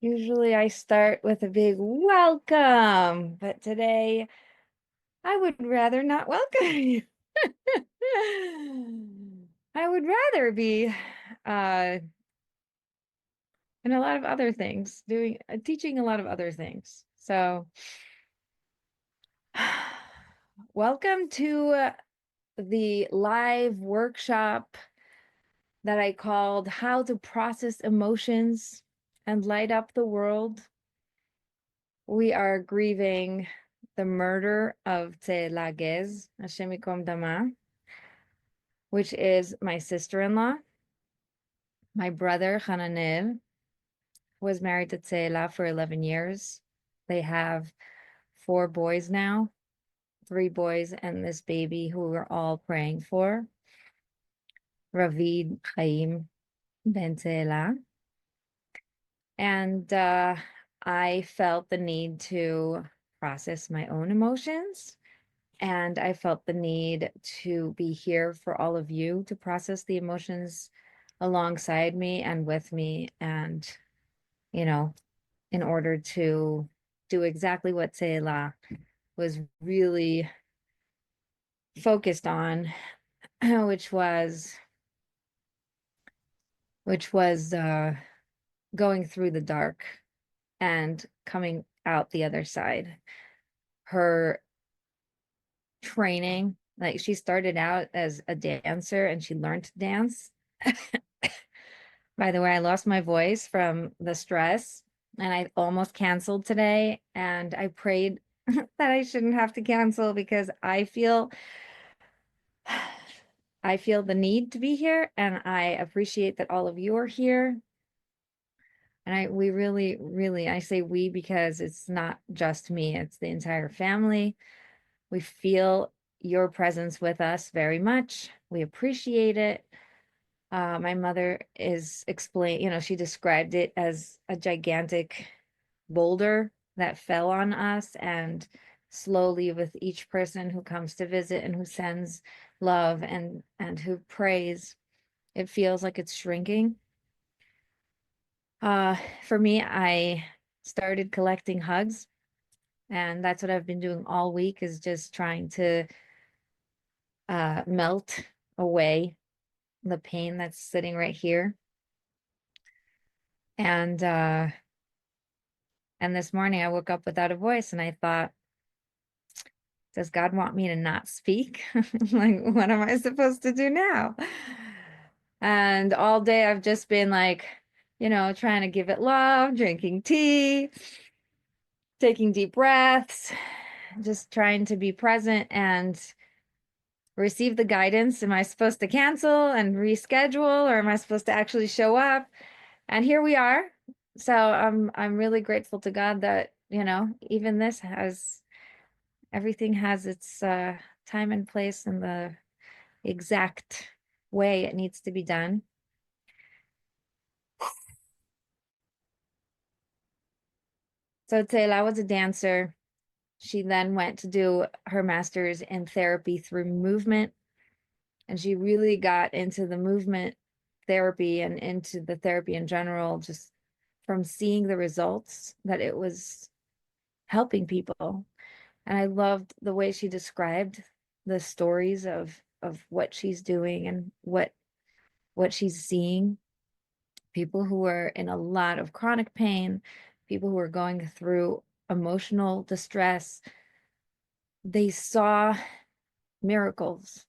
Usually I start with a big welcome, but today I would rather not welcome you. I would rather be in a lot of other things, teaching a lot of other things. So welcome to the live workshop that I called How to Process Emotions and Light Up the World. We are grieving the murder of TZE'ELA GEZ, Hashem Yikom Dama, which is my sister-in-law. My brother, Hananel, was married to TZE'ELA for 11 years. They have 4 boys now, 3 boys and this baby who we're all praying for, Ravid Chaim Ben TZE'ELA. And I felt the need to process my own emotions. And I felt the need to be here for all of you to process the emotions alongside me and with me. And, you know, in order to do exactly what TZE'ELA was really focused on, which was going through the dark and coming out the other side. Her training, like she started out as a dancer and she learned to dance. By the way, I lost my voice from the stress and I almost canceled today, and I prayed that I shouldn't have to cancel because I feel the need to be here, and I appreciate that all of you are here. And we really, I say we because it's not just me, it's the entire family. We feel your presence with us very much. We appreciate it. My mother she described it as a gigantic boulder that fell on us, and slowly with each person who comes to visit and who sends love and who prays, it feels like it's shrinking. For me, I started collecting hugs, and that's what I've been doing all week, is just trying to melt away the pain that's sitting right here. And this morning I woke up without a voice, and I thought, does God want me to not speak? Like, what am I supposed to do now? And all day I've just been like, trying to give it love, drinking tea, taking deep breaths, just trying to be present and receive the guidance. Am I supposed to cancel and reschedule, or am I supposed to actually show up? And here we are. So I'm really grateful to God that, even everything has its time and place and the exact way it needs to be done. So TZE'ELA was a dancer. She then went to do her master's in therapy through movement, and she really got into the movement therapy and into the therapy in general, just from seeing the results that it was helping people. And I loved the way she described the stories of what she's doing and what she's seeing. People who are in a lot of chronic pain, people who are going through emotional distress, they saw miracles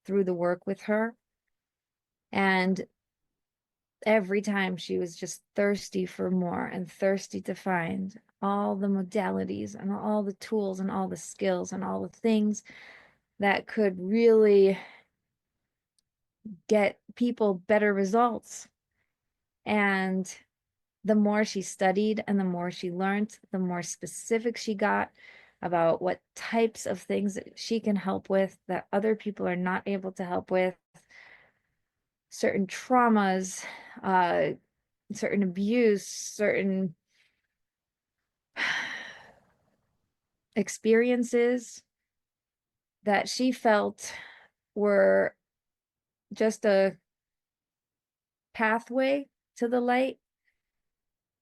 through the work with her. And every time she was just thirsty for more and thirsty to find all the modalities and all the tools and all the skills and all the things that could really get people better results. And the more she studied and the more she learned, the more specific she got about what types of things that she can help with that other people are not able to help with, certain traumas, certain abuse, certain experiences that she felt were just a pathway to the light.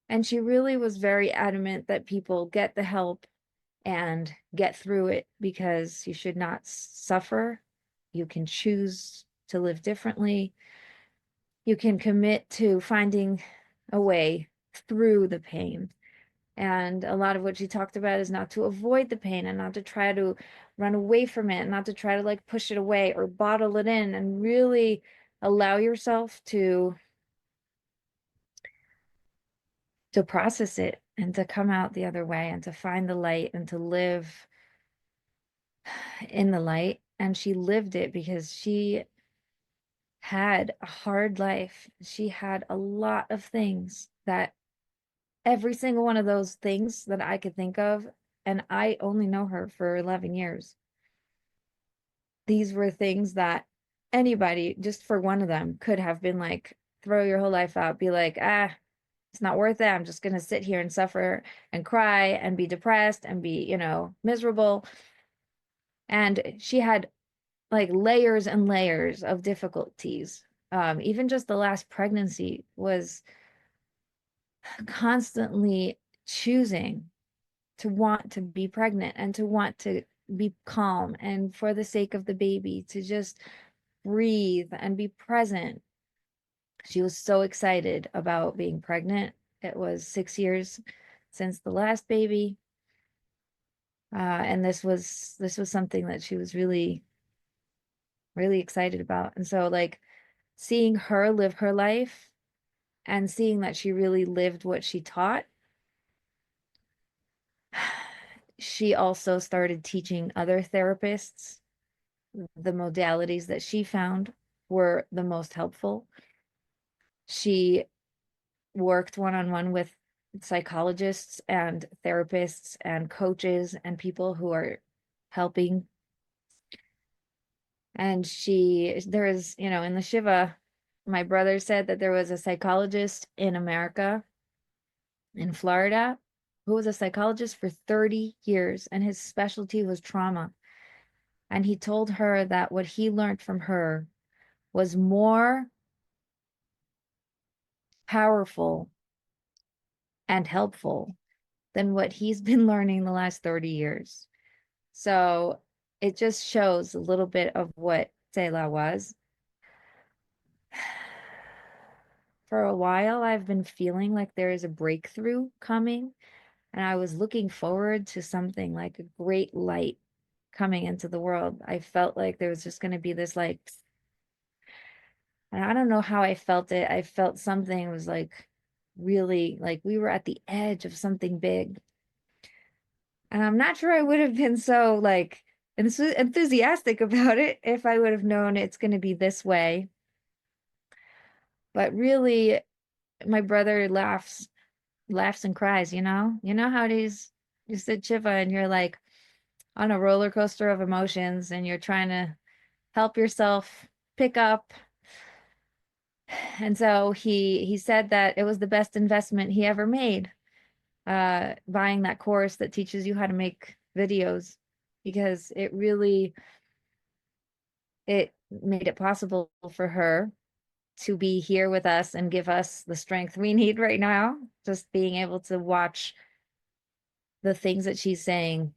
And she really was very adamant that people get the help and get through it, because you should not suffer. You can choose to live differently. You can commit to finding a way through the pain. And a lot of what she talked about is not to avoid the pain and not to try to run away from it, not to try to like push it away or bottle it in, and really allow yourself to process it and to come out the other way and to find the light and to live in the light. And she lived it because she had a hard life. She had a lot of things that every single one of those things that I could think of, and I only know her for 11 years. These were things that anybody, just for one of them, could have been like, throw your whole life out, be like, it's not worth it. I'm just going to sit here and suffer and cry and be depressed and be, miserable. And she had like layers and layers of difficulties. Even just the last pregnancy was constantly choosing to want to be pregnant and to want to be calm and for the sake of the baby to just breathe and be present. She was so excited about being pregnant. It was 6 years since the last baby. And this was something that she was really, really excited about. And so like seeing her live her life and seeing that she really lived what she taught, she also started teaching other therapists the modalities that she found were the most helpful. She worked one-on-one with psychologists and therapists and coaches and people who are helping. And there is, in the Shiva, my brother said that there was a psychologist in America, in Florida, who was a psychologist for 30 years, and his specialty was trauma. And he told her that what he learned from her was more powerful and helpful than what he's been learning the last 30 years. So it just shows a little bit of what TZE'ELA was. For a while, I've been feeling like there is a breakthrough coming, and I was looking forward to something like a great light coming into the world. I felt like there was just going to be this like, and I don't know how I felt it. I felt something was like really like we were at the edge of something big. And I'm not sure I would have been so like enthusiastic about it if I would have known it's going to be this way. But really, my brother laughs and cries, you know? You know how it is, you sit Shiva and you're like on a roller coaster of emotions and you're trying to help yourself pick up. And so he said that it was the best investment he ever made, buying that course that teaches you how to make videos, because it made it possible for her to be here with us and give us the strength we need right now. Just being able to watch the things that she's saying,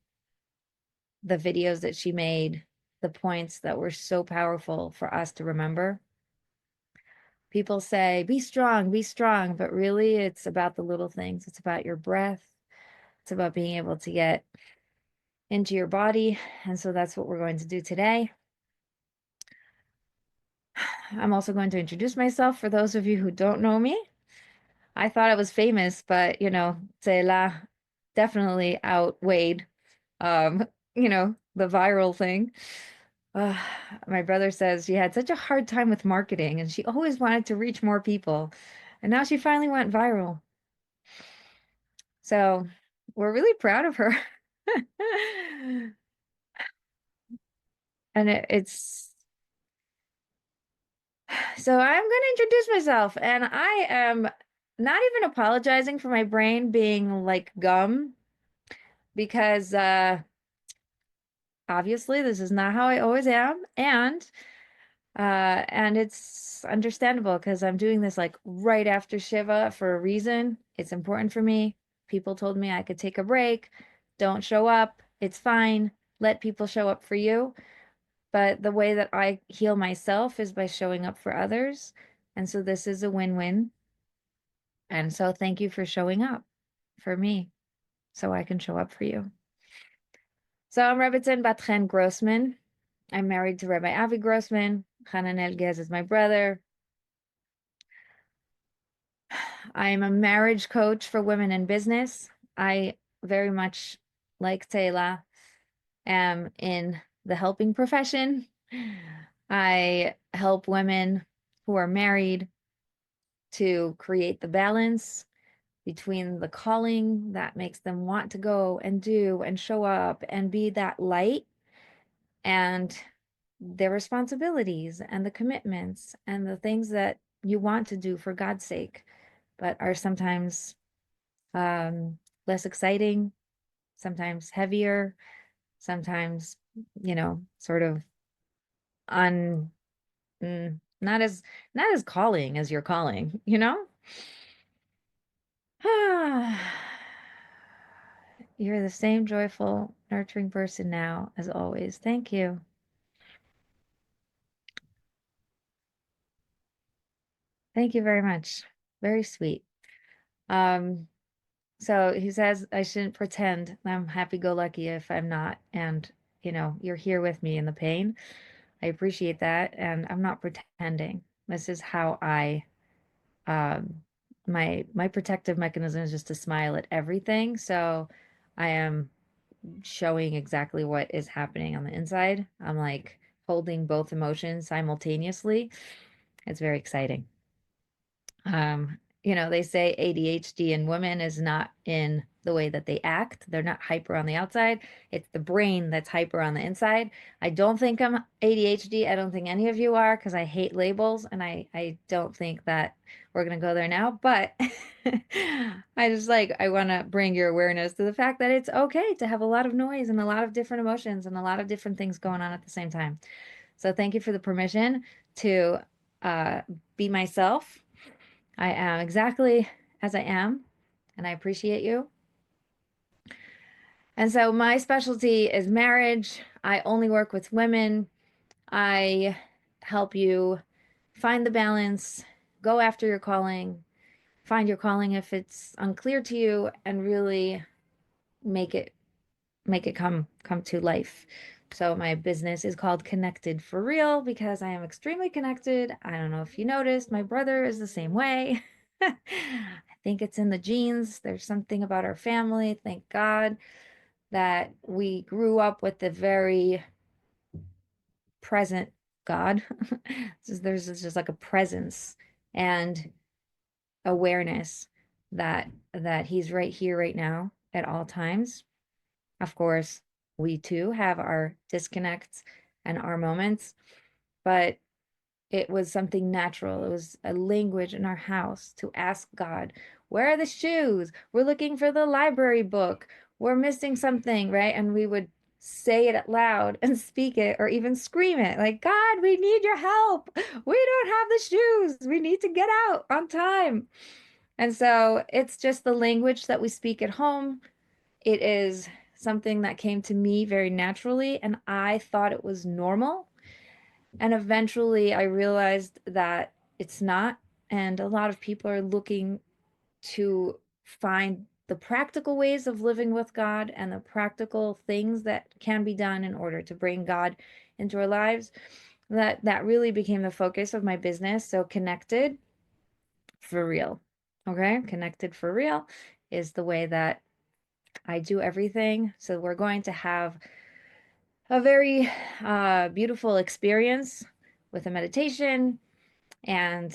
the videos that she made, the points that were so powerful for us to remember. People say, be strong, but really it's about the little things. It's about your breath. It's about being able to get into your body. And so that's what we're going to do today. I'm also going to introduce myself for those of you who don't know me. I thought I was famous, but TZE'ELA definitely outweighed um, the viral thing. Uh, my brother says she had such a hard time with marketing and she always wanted to reach more people. And now she finally went viral. So we're really proud of her. And it's so I'm going to introduce myself, and I am not even apologizing for my brain being like gum, because Obviously, this is not how I always am, and it's understandable because I'm doing this like right after Shiva for a reason. It's important for me. People told me I could take a break. Don't show up. It's fine. Let people show up for you. But the way that I heal myself is by showing up for others. And so this is a win-win. And so thank you for showing up for me so I can show up for you. So I'm Rebbetzin Bat-Chen Grossman. I'm married to Rabbi Avi Grossman. Hananel GEZ is my brother. I am a marriage coach for women in business. I very much, like TZE'ELA, am in the helping profession. I help women who are married to create the balance between the calling that makes them want to go and do and show up and be that light, and their responsibilities and the commitments and the things that you want to do for God's sake, but are sometimes less exciting, sometimes heavier, sometimes, sort of un not as calling as your calling, you know? You're the same joyful, nurturing person now as always. Thank you. Thank you very much. Very sweet. Um, so he says I shouldn't pretend I'm happy-go-lucky if I'm not. And, you're here with me in the pain. I appreciate that. And I'm not pretending. This is how um, my protective mechanism is just to smile at everything. So I am showing exactly what is happening on the inside. I'm like holding both emotions simultaneously. It's very exciting. They say ADHD in women is not in the way that they act. They're not hyper on the outside. It's the brain that's hyper on the inside. I don't think I'm ADHD. I don't think any of you are because I hate labels and I don't think that we're going to go there now. But I want to bring your awareness to the fact that it's okay to have a lot of noise and a lot of different emotions and a lot of different things going on at the same time. So thank you for the permission to uh, be myself. I am exactly as I am, and I appreciate you. And so my specialty is marriage. I only work with women. I help you find the balance, go after your calling, find your calling if it's unclear to you, and really make it come to life. So my business is called Connected for Real because I am extremely connected. I don't know if you noticed, my brother is the same way. I think it's in the genes. There's something about our family, thank God, that we grew up with the very present God. There's just like a presence and awareness that he's right here right now at all times. Of course, we too have our disconnects and our moments, but it was something natural. It was a language in our house to ask God, where are the shoes? We're looking for the library book. We're missing something, right? And we would say it out loud and speak it or even scream it like, God, we need your help. We don't have the shoes. We need to get out on time. And so it's just the language that we speak at home. It is something that came to me very naturally, and I thought it was normal. And eventually I realized that it's not. And a lot of people are looking to find the practical ways of living with God and the practical things that can be done in order to bring God into our lives. That really became the focus of my business. So connected for real. Okay? Connected for real is the way that I do everything. So we're going to have a very beautiful experience with a meditation and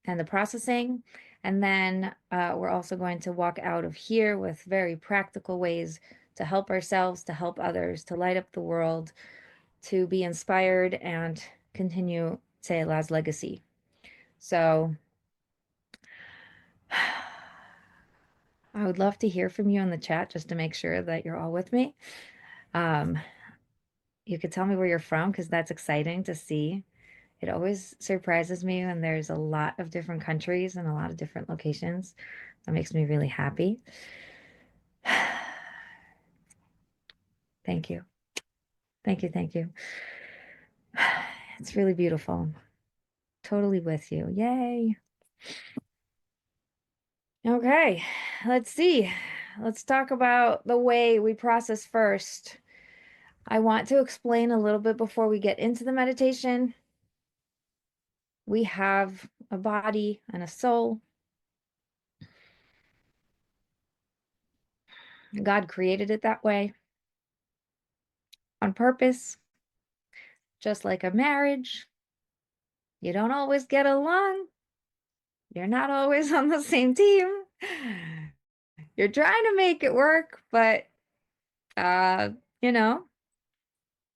the processing. And then we're also going to walk out of here with very practical ways to help ourselves, to help others, to light up the world, to be inspired and continue TZE'ELA's legacy. So I would love to hear from you in the chat just to make sure that you're all with me. Um, you could tell me where you're from because that's exciting to see. It always surprises me when there's a lot of different countries and a lot of different locations. That makes me really happy. Thank you. Thank you. Thank you. It's really beautiful. Totally with you. Yay. Okay, let's see. Let's talk about the way we process first. I want to explain a little bit before we get into the meditation. We have a body and a soul. God created it that way on purpose, just like a marriage. You don't always get along. You're not always on the same team. You're trying to make it work, but uh, you know,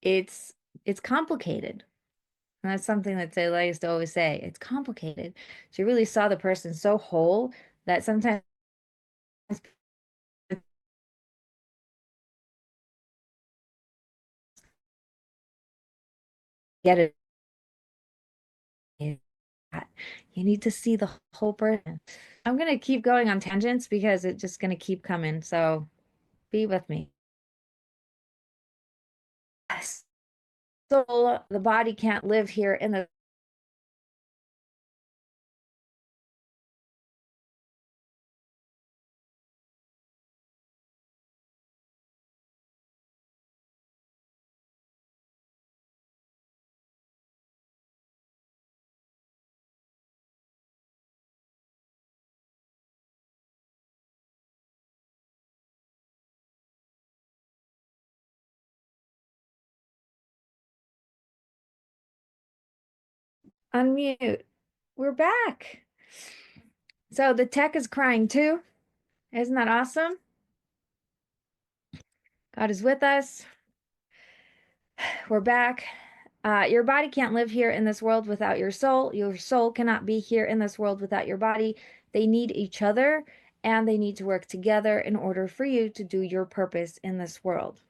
it's it's complicated. And that's something that TZE'ELA used to always say. It's complicated. She really saw the person so whole that sometimes get it. You need to see the whole person. I'm going to keep going on tangents because it's just going to keep coming. So be with me. So the body can't live here in the unmute. We're back. So the tech is crying too. Isn't that awesome? God is with us. We're back. Your body can't live here in this world without your soul. Your soul cannot be here in this world without your body. They need each other and they need to work together in order for you to do your purpose in this world.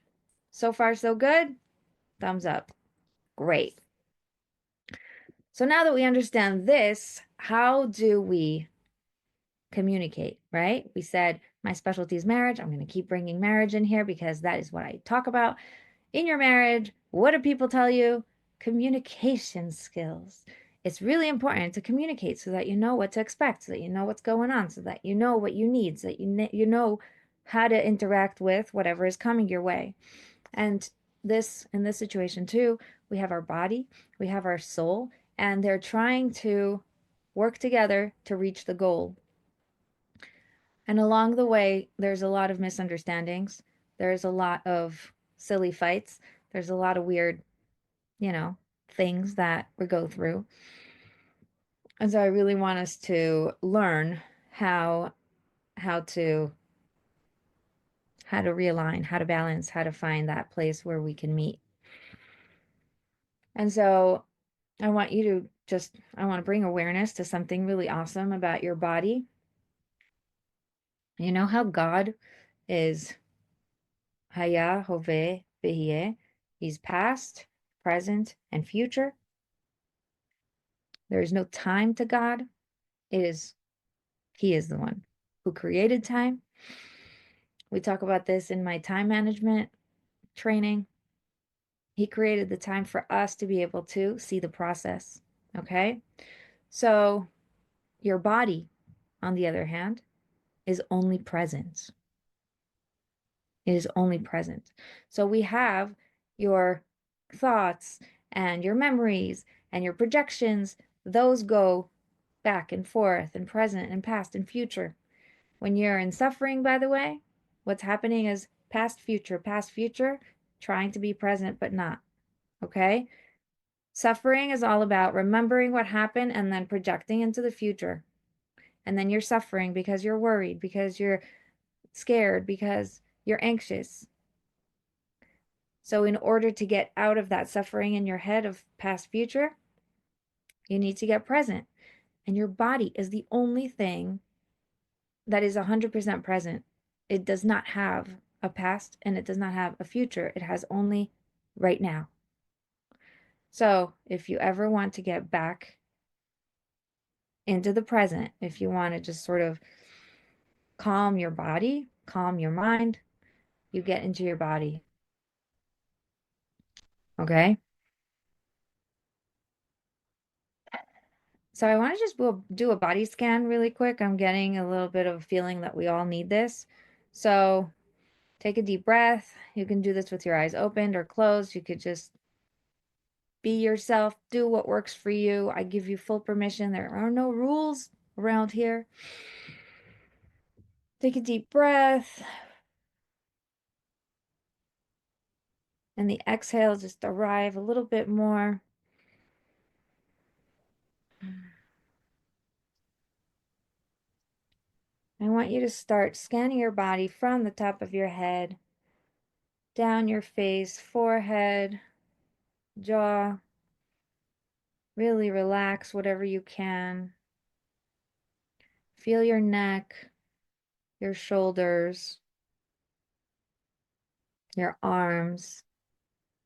So far, so good. Thumbs up. Great. So now that we understand this, how do we communicate, right? We said my specialty is marriage. I'm going to keep bringing marriage in here because that is what I talk about. In your marriage, what do people tell you? Communication skills. It's really important to communicate so that you know what to expect, so that you know what's going on, so that you know what you need, so that you know how to interact with whatever is coming your way. And this in this situation too, we have our body, we have our soul, and they're trying to work together to reach the goal. And along the way, there's a lot of misunderstandings. There's a lot of silly fights. There's a lot of weird, things that we go through. And so I really want us to learn how how to how to realign, how to balance, how to find that place where we can meet. And so I want you to I want to bring awareness to something really awesome about your body. You know how God is Haya, Hove, Behie. He's past, present, and future. There is no time to God. He is the one who created time. We talk about this in my time management training. He created the time for us to be able to see the process. Okay. So your body, on the other hand, is only present. It is only present. So we have your thoughts and your memories and your projections. Those go back and forth and present and past and future. When you're in suffering, by the way, what's happening is past, future, trying to be present, but not. Okay? Suffering is all about remembering what happened and then projecting into the future. And then you're suffering because you're worried, because you're scared, because you're anxious. So, in order to get out of that suffering in your head of past, future, you need to get present. And your body is the only thing that is 100% present. It does not have a past and it does not have a future. It has only right now. So if you ever want to get back into the present, if you want to just sort of calm your body, calm your mind, you get into your body. Okay. So I want to just do a body scan really quick. I'm getting a little bit of a feeling that we all need this. So take a deep breath. You can do this with your eyes opened or closed. You could just be yourself, do what works for you. I give you full permission. There are no rules around here. Take a deep breath. And the exhale, just arrive a little bit more. I want you to start scanning your body from the top of your head, down your face, forehead, jaw. Really relax whatever you can. Feel your neck, your shoulders, your arms,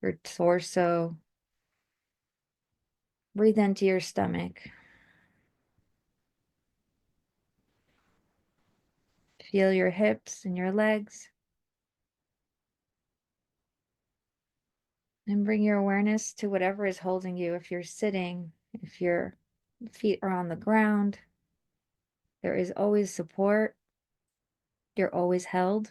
your torso. Breathe into your stomach. Feel your hips and your legs. And bring your awareness to whatever is holding you. If you're sitting, if your feet are on the ground, there is always support. You're always held.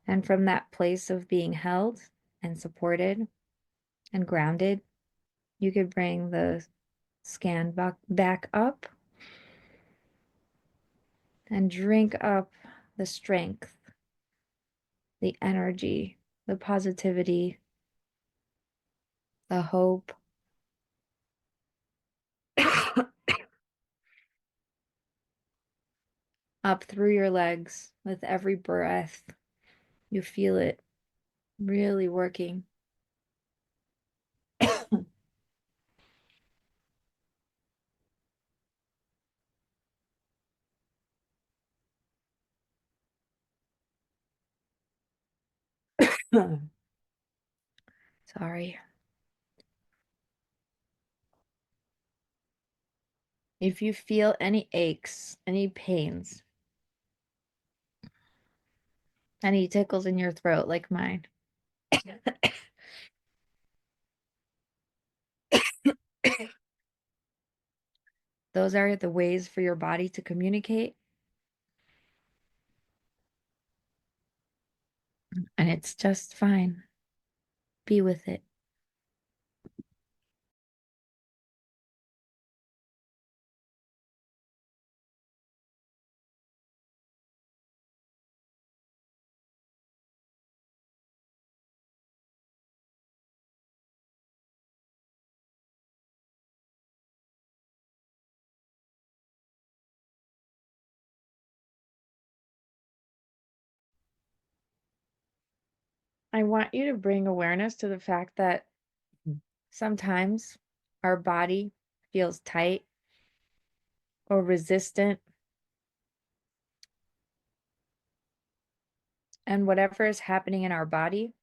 And from that place of being held and supported and grounded, you could bring the scan back up and drink up the strength, the energy, the positivity, the hope. Up through your legs with every breath. You feel it really working. Sorry. If you feel any aches, any pains, any tickles in your throat like mine, those are the ways for your body to communicate. And it's just fine. Be with it. I want you to bring awareness to the fact that sometimes our body feels tight or resistant, and whatever is happening in our body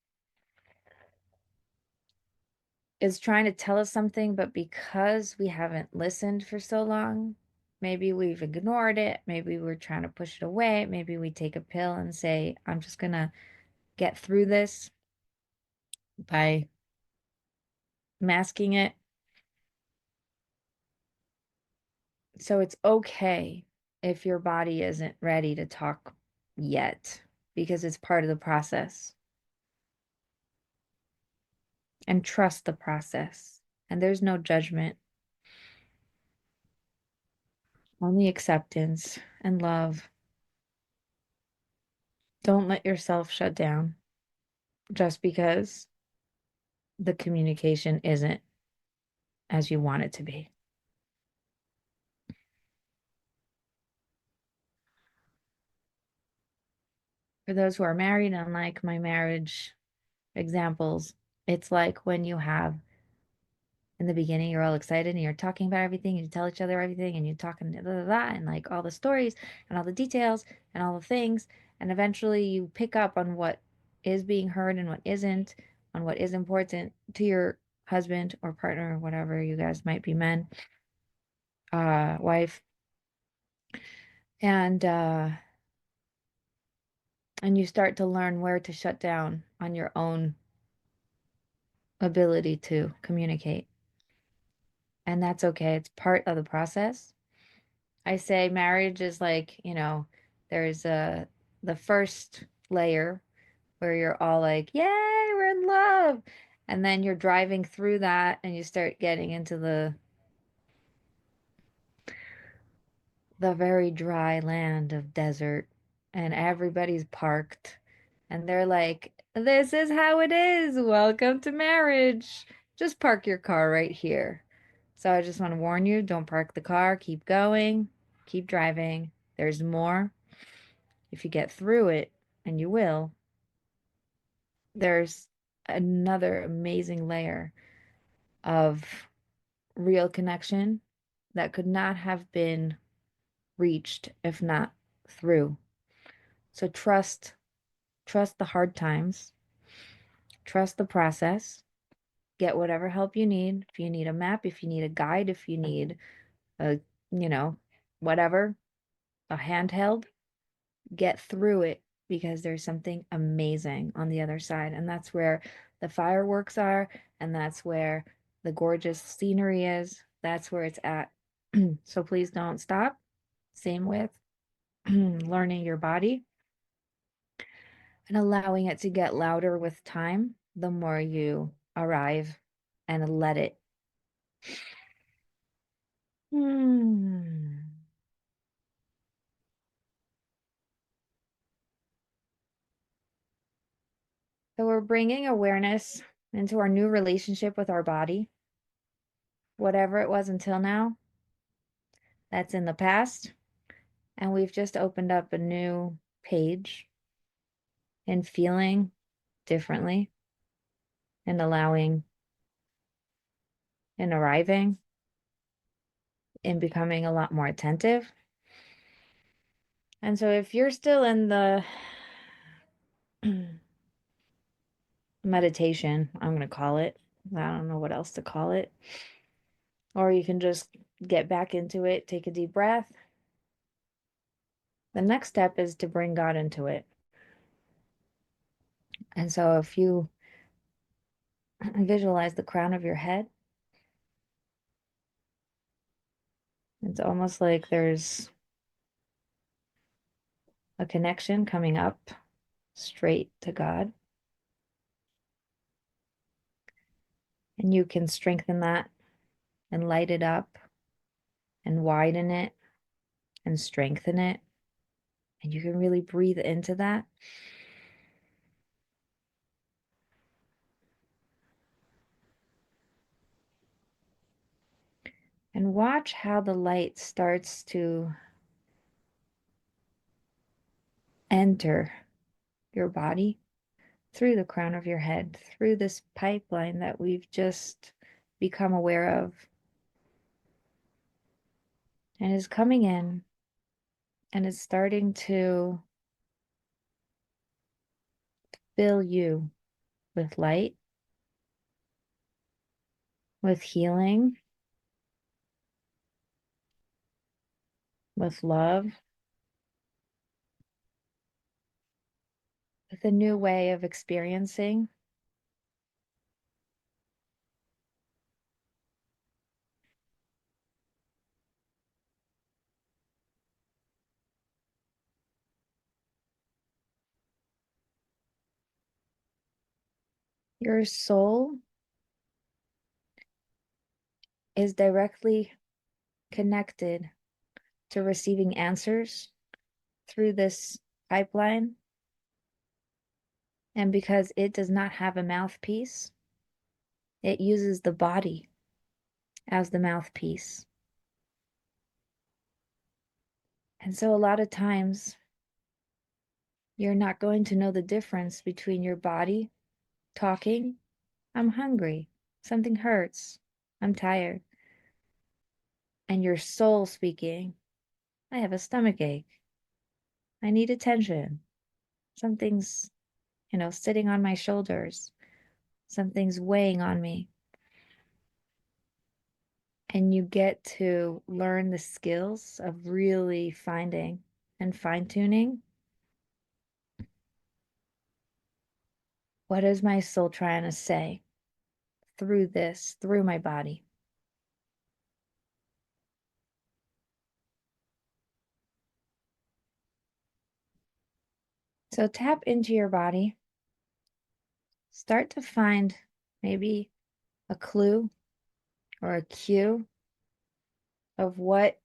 is trying to tell us something, but because we haven't listened for so long, maybe we've ignored it, maybe we're trying to push it away, maybe we take a pill and say, I'm just gonna get through this by masking it. So it's okay if your body isn't ready to talk yet, because it's part of the process. And trust the process. And there's no judgment, only acceptance and love. Don't let yourself shut down just because the communication isn't as you want it to be. For those who are married, unlike my marriage examples, it's like when you have in the beginning, you're all excited and you're talking about everything and you tell each other everything and you're talking and like all the stories and all the details and all the things. And eventually you pick up on what is being heard and what isn't, on what is important to your husband or partner or whatever you guys might be, men, wife. And and you start to learn where to shut down on your own ability to communicate. And that's okay. It's part of the process. I say marriage is like, there's the first layer where you're all like, "Yay, we're in love." And then you're driving through that and you start getting into the very dry land of desert and everybody's parked and they're like, "This is how it is. Welcome to marriage. Just park your car right here." So I just want to warn you, don't park the car, keep going, keep driving. There's more. If you get through it, and you will, there's another amazing layer of real connection that could not have been reached if not through. So trust the hard times, trust the process, get whatever help you need. If you need a map, if you need a guide, if you need a, you know, whatever, a handheld, get through it because there's something amazing on the other side. And that's where the fireworks are, and that's where the gorgeous scenery is. That's where it's at. So please don't stop. Same with learning your body and allowing it to get louder with time, the more you arrive and let it. Hmm. So we're bringing awareness into our new relationship with our body. Whatever it was until now, that's in the past. And we've just opened up a new page in feeling differently and allowing and arriving and becoming a lot more attentive. And so if you're still in the meditation, I'm going to call it, I don't know what else to call it, or you can just get back into it, take a deep breath. The next step is to bring God into it. And so if you visualize the crown of your head, it's almost like there's a connection coming up straight to God. And you can strengthen that and light it up and widen it and strengthen it. And you can really breathe into that. And watch how the light starts to enter your body through the crown of your head, through this pipeline that we've just become aware of, and is coming in and is starting to fill you with light, with healing, with love, with a new way of experiencing. Your soul is directly connected to receiving answers through this pipeline. And because it does not have a mouthpiece, it uses the body as the mouthpiece. And so a lot of times you're not going to know the difference between your body talking, "I'm hungry, something hurts, I'm tired. And your soul speaking, I have a stomach ache. I need attention. Something's, sitting on my shoulders. Something's weighing on me. And you get to learn the skills of really finding and fine-tuning. What is my soul trying to say through this, through my body? So tap into your body. Start to find maybe a clue or a cue of what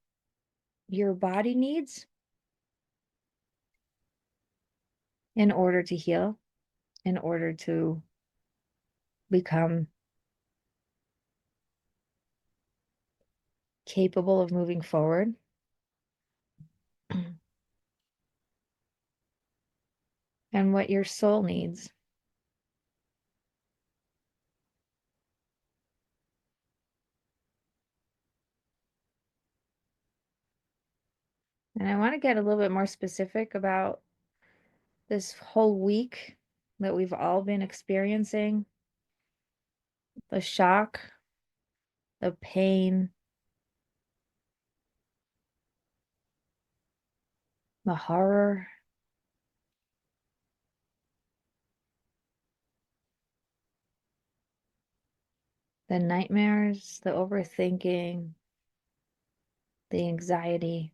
your body needs in order to heal, in order to become capable of moving forward. And what your soul needs. And I want to get a little bit more specific about this whole week that we've all been experiencing, the shock, the pain, the horror, the nightmares, the overthinking, the anxiety,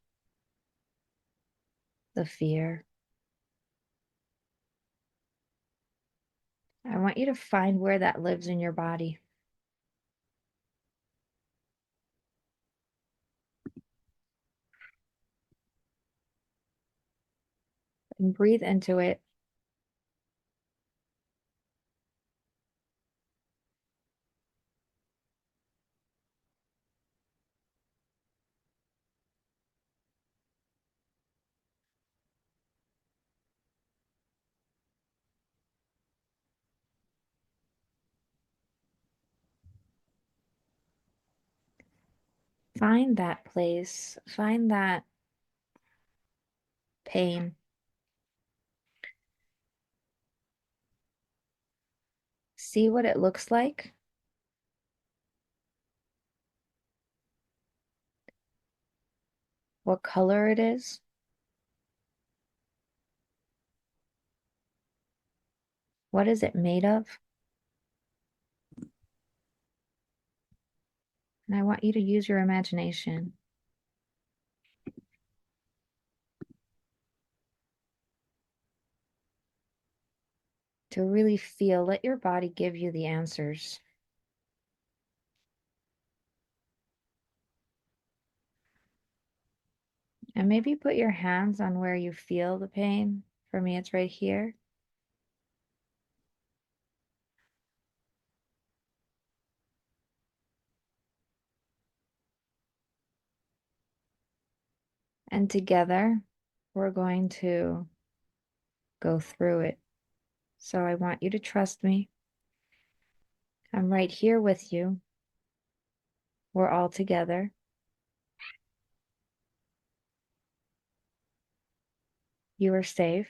the fear. I want you to find where that lives in your body. And breathe into it. Find that place, find that pain. See what it looks like. What color it is. What is it made of? And I want you to use your imagination. To really feel, let your body give you the answers. And maybe put your hands on where you feel the pain. For me, it's right here. And together, we're going to go through it. So I want you to trust me. I'm right here with you. We're all together. You are safe.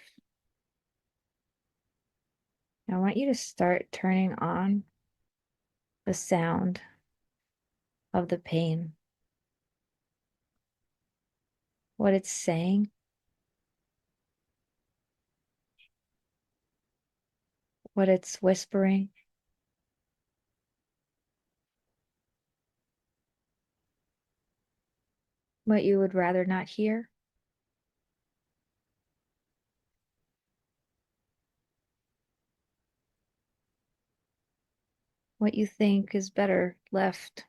I want you to start turning on the sound of the pain, what it's saying, what it's whispering, what you would rather not hear. What you think is better left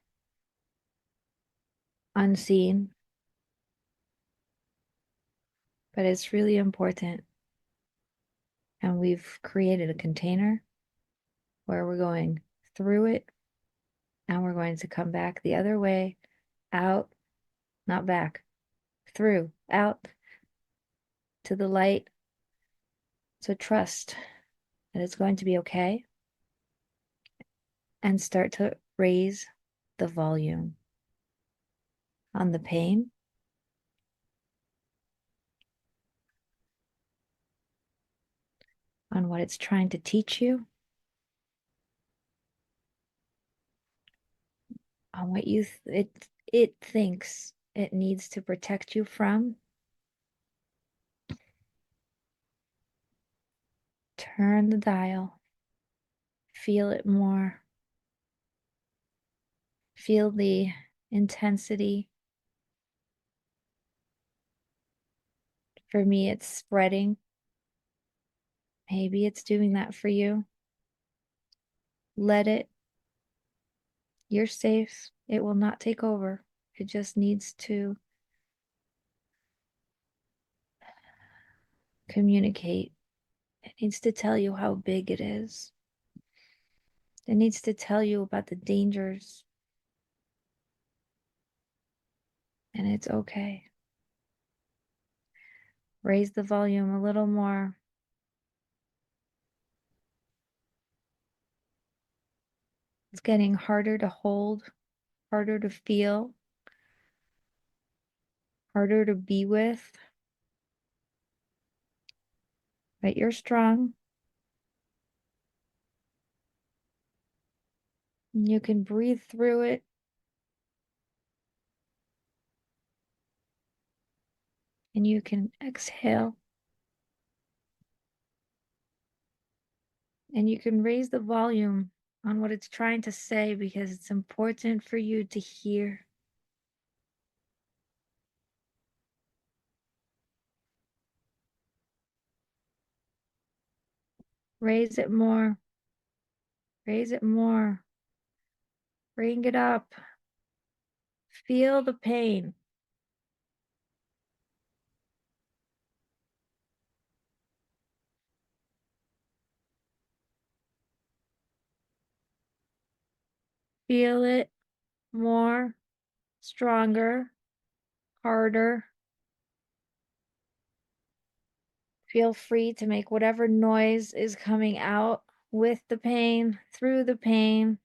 unseen, but it's really important. And we've created a container where we're going through it and we're going to come back the other way, out, not back, through, out to the light. So trust that it's going to be okay and start to raise the volume on the pain, on what it's trying to teach you, on what it thinks it needs to protect you from. Turn the dial. Feel it more. Feel the intensity. For me, it's spreading. Maybe it's doing that for you. Let it. You're safe. It will not take over. It just needs to communicate. It needs to tell you how big it is. It needs to tell you about the dangers. And it's okay. Raise the volume a little more. It's getting harder to hold, harder to feel, harder to be with. But you're strong. You can breathe through it. And you can exhale. And you can raise the volume on what it's trying to say because it's important for you to hear. Raise it more. Raise it more. Bring it up. Feel the pain. Feel it more, stronger, harder. Feel free to make whatever noise is coming out with the pain, through the pain.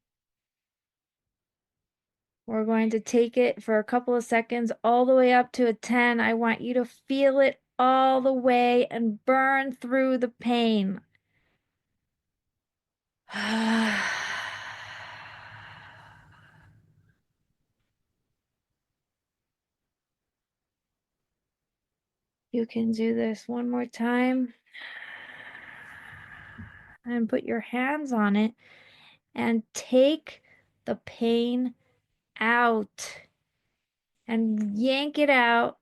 We're going to take it for a couple of seconds all the way up to a 10. I want you to feel it all the way and burn through the pain. You can do this one more time. And put your hands on it and take the pain out and yank it out.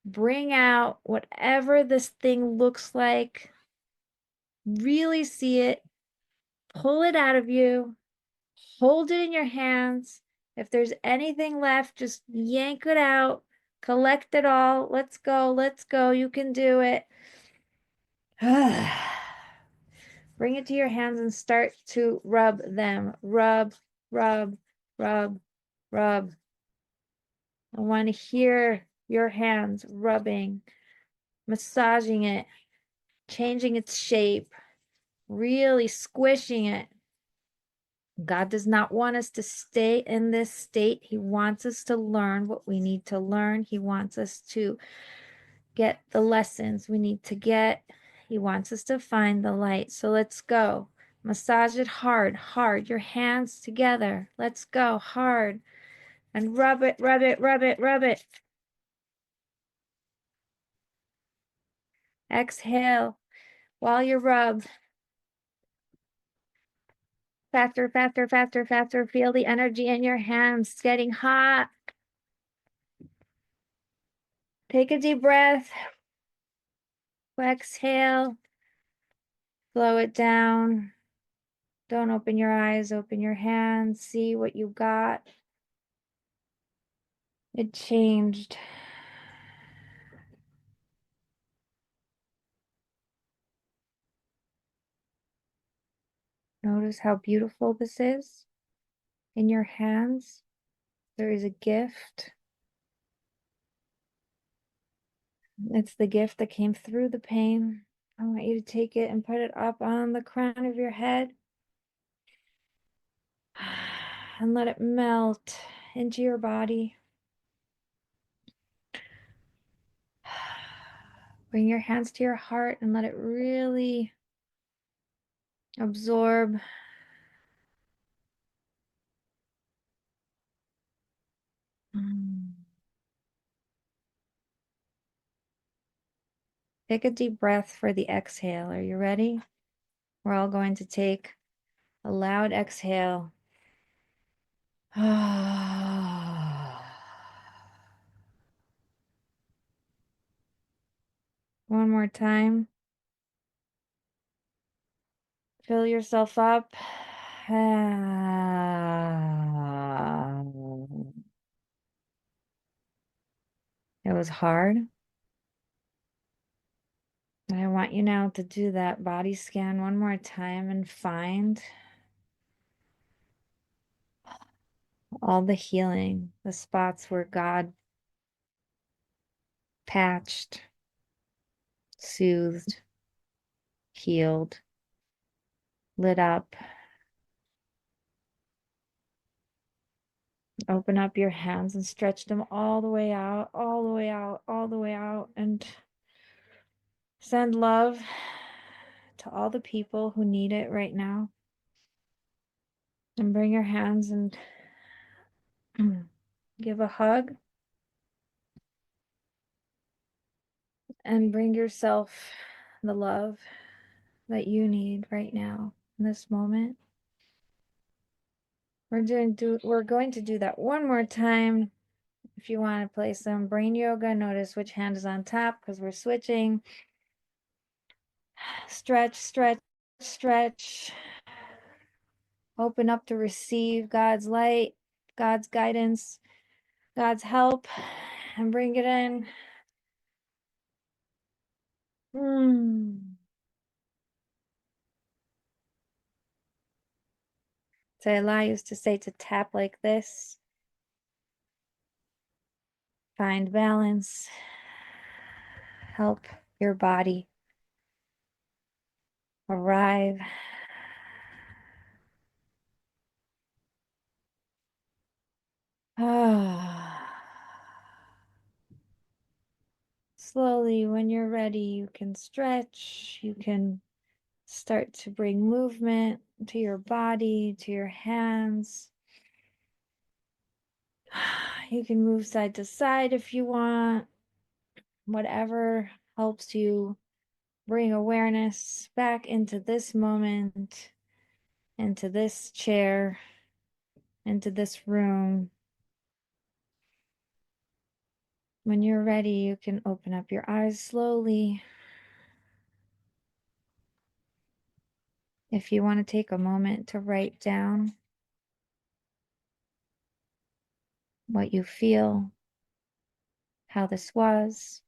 Bring out whatever this thing looks like. Really see it. Pull it out of you. Hold it in your hands. If there's anything left, just yank it out. Collect it all. Let's go. Let's go. You can do it. Bring it to your hands and start to rub them. Rub, rub, rub, rub. I want to hear your hands rubbing, massaging it, changing its shape, really squishing it. God does not want us to stay in this state. He wants us to learn what we need to learn. He wants us to get the lessons we need to get. He wants us to find the light. So let's go. Massage it hard, hard. Your hands together. Let's go hard. And rub it, rub it, rub it, rub it. Exhale while you rub. Faster, faster, faster, faster. Feel the energy in your hands. It's getting hot. Take a deep breath. Exhale. Slow it down. Don't open your eyes. Open your hands. See what you got. It changed. Notice how beautiful this is. In your hands, there is a gift. It's the gift that came through the pain. I want you to take it and put it up on the crown of your head. and let it melt into your body. Bring your hands to your heart and let it really absorb. Take a deep breath for the exhale. Are you ready? We're all going to take a loud exhale. One more time. Fill yourself up. It was hard. And I want you now to do that body scan one more time and find all the healing, the spots where God patched, soothed, healed, lit up. Open up your hands and stretch them all the way out, all the way out, all the way out, and send love to all the people who need it right now. And bring your hands and give a hug. And bring yourself the love that you need right now in this moment. We're going to do that one more time. If you want to play some brain yoga, notice which hand is on top because we're switching. Stretch, stretch, stretch. Open up to receive God's light, God's guidance, God's help, and bring it in. TZE'ELA used to say to tap like this. Find balance. Help your body arrive. Slowly, when you're ready, you can stretch. You can start to bring movement to your body, to your hands. You can move side to side if you want. Whatever helps you bring awareness back into this moment, into this chair, into this room. When you're ready, you can open up your eyes slowly. If you want to take a moment to write down what you feel, how this was.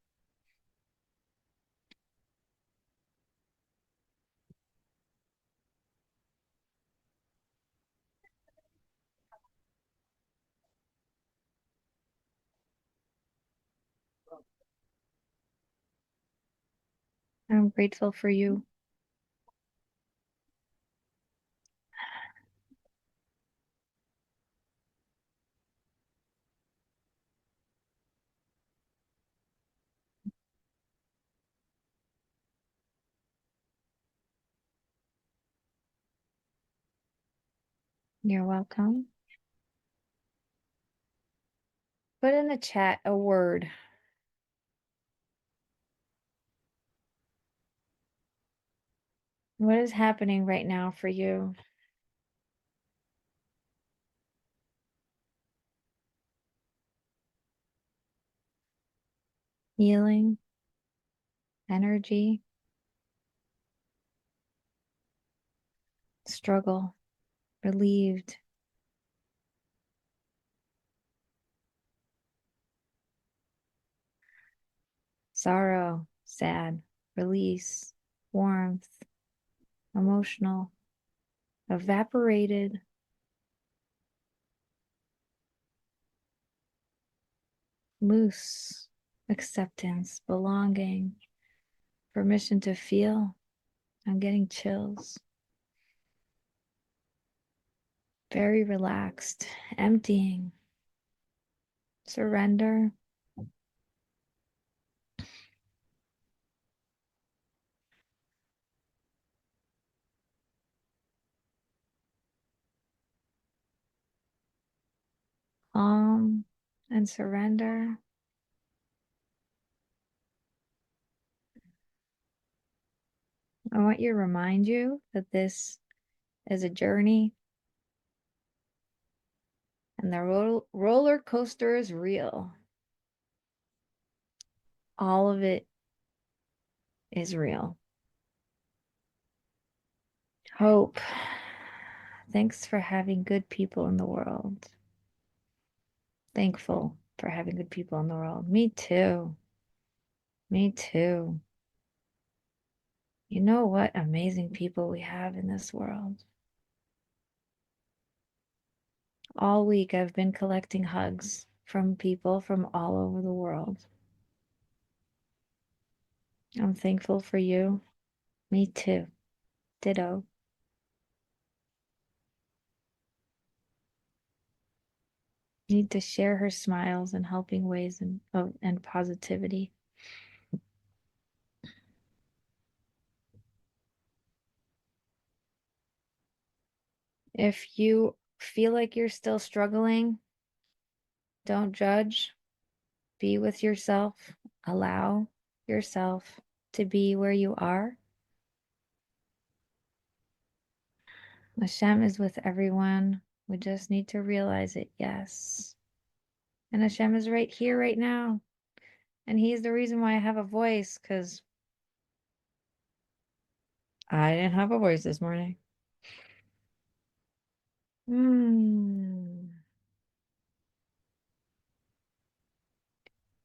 I'm grateful for you. You're welcome. Put in the chat a word. What is happening right now for you? Healing, energy, struggle, relieved, sorrow, sad, release, warmth, emotional, evaporated, loose, acceptance, belonging, permission to feel. I'm getting chills. Very relaxed, emptying, surrender. Calm and surrender. I want you to remind you that this is a journey and the roller coaster is real. All of it is real. Hope. Thanks for having good people in the world. Thankful for having good people in the world. Me too. Me too. You know what amazing people we have in this world. All week I've been collecting hugs from people from all over the world. I'm thankful for you. Me too. Ditto. Need to share her smiles and helping ways and positivity. If you feel like you're still struggling, don't judge. Be with yourself. Allow yourself to be where you are. Hashem is with everyone. We just need to realize it, yes. And Hashem is right here, right now. And He's the reason why I have a voice, because I didn't have a voice this morning.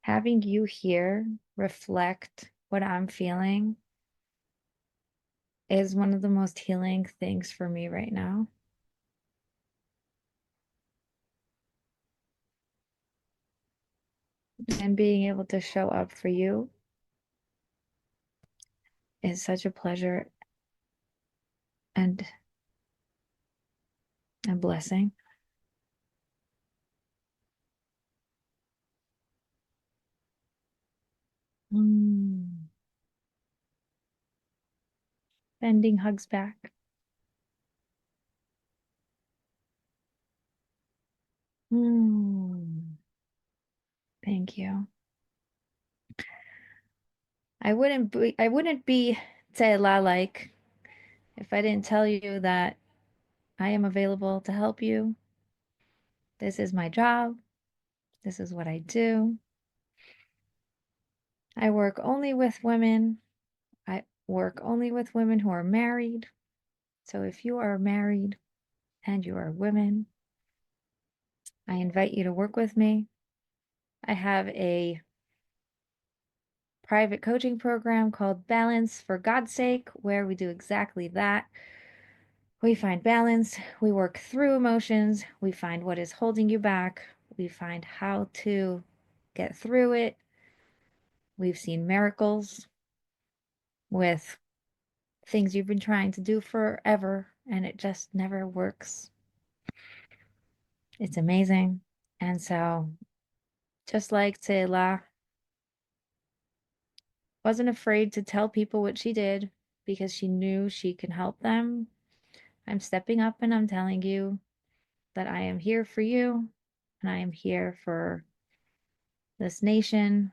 Having you here reflect what I'm feeling is one of the most healing things for me right now. And being able to show up for you is such a pleasure and a blessing. Sending hugs back. Thank you. I wouldn't be TZE'ELA like if I didn't tell you that I am available to help you. This is my job. This is what I do. I work only with women. I work only with women who are married. So if you are married and you are women, I invite you to work with me. I have a private coaching program called Balance for God's Sake, where we do exactly that. We find balance, we work through emotions, we find what is holding you back, we find how to get through it. We've seen miracles with things you've been trying to do forever and it just never works. It's amazing. And so, just like TZE'ELA wasn't afraid to tell people what she did because she knew she can help them, I'm stepping up and I'm telling you that I am here for you and I am here for this nation.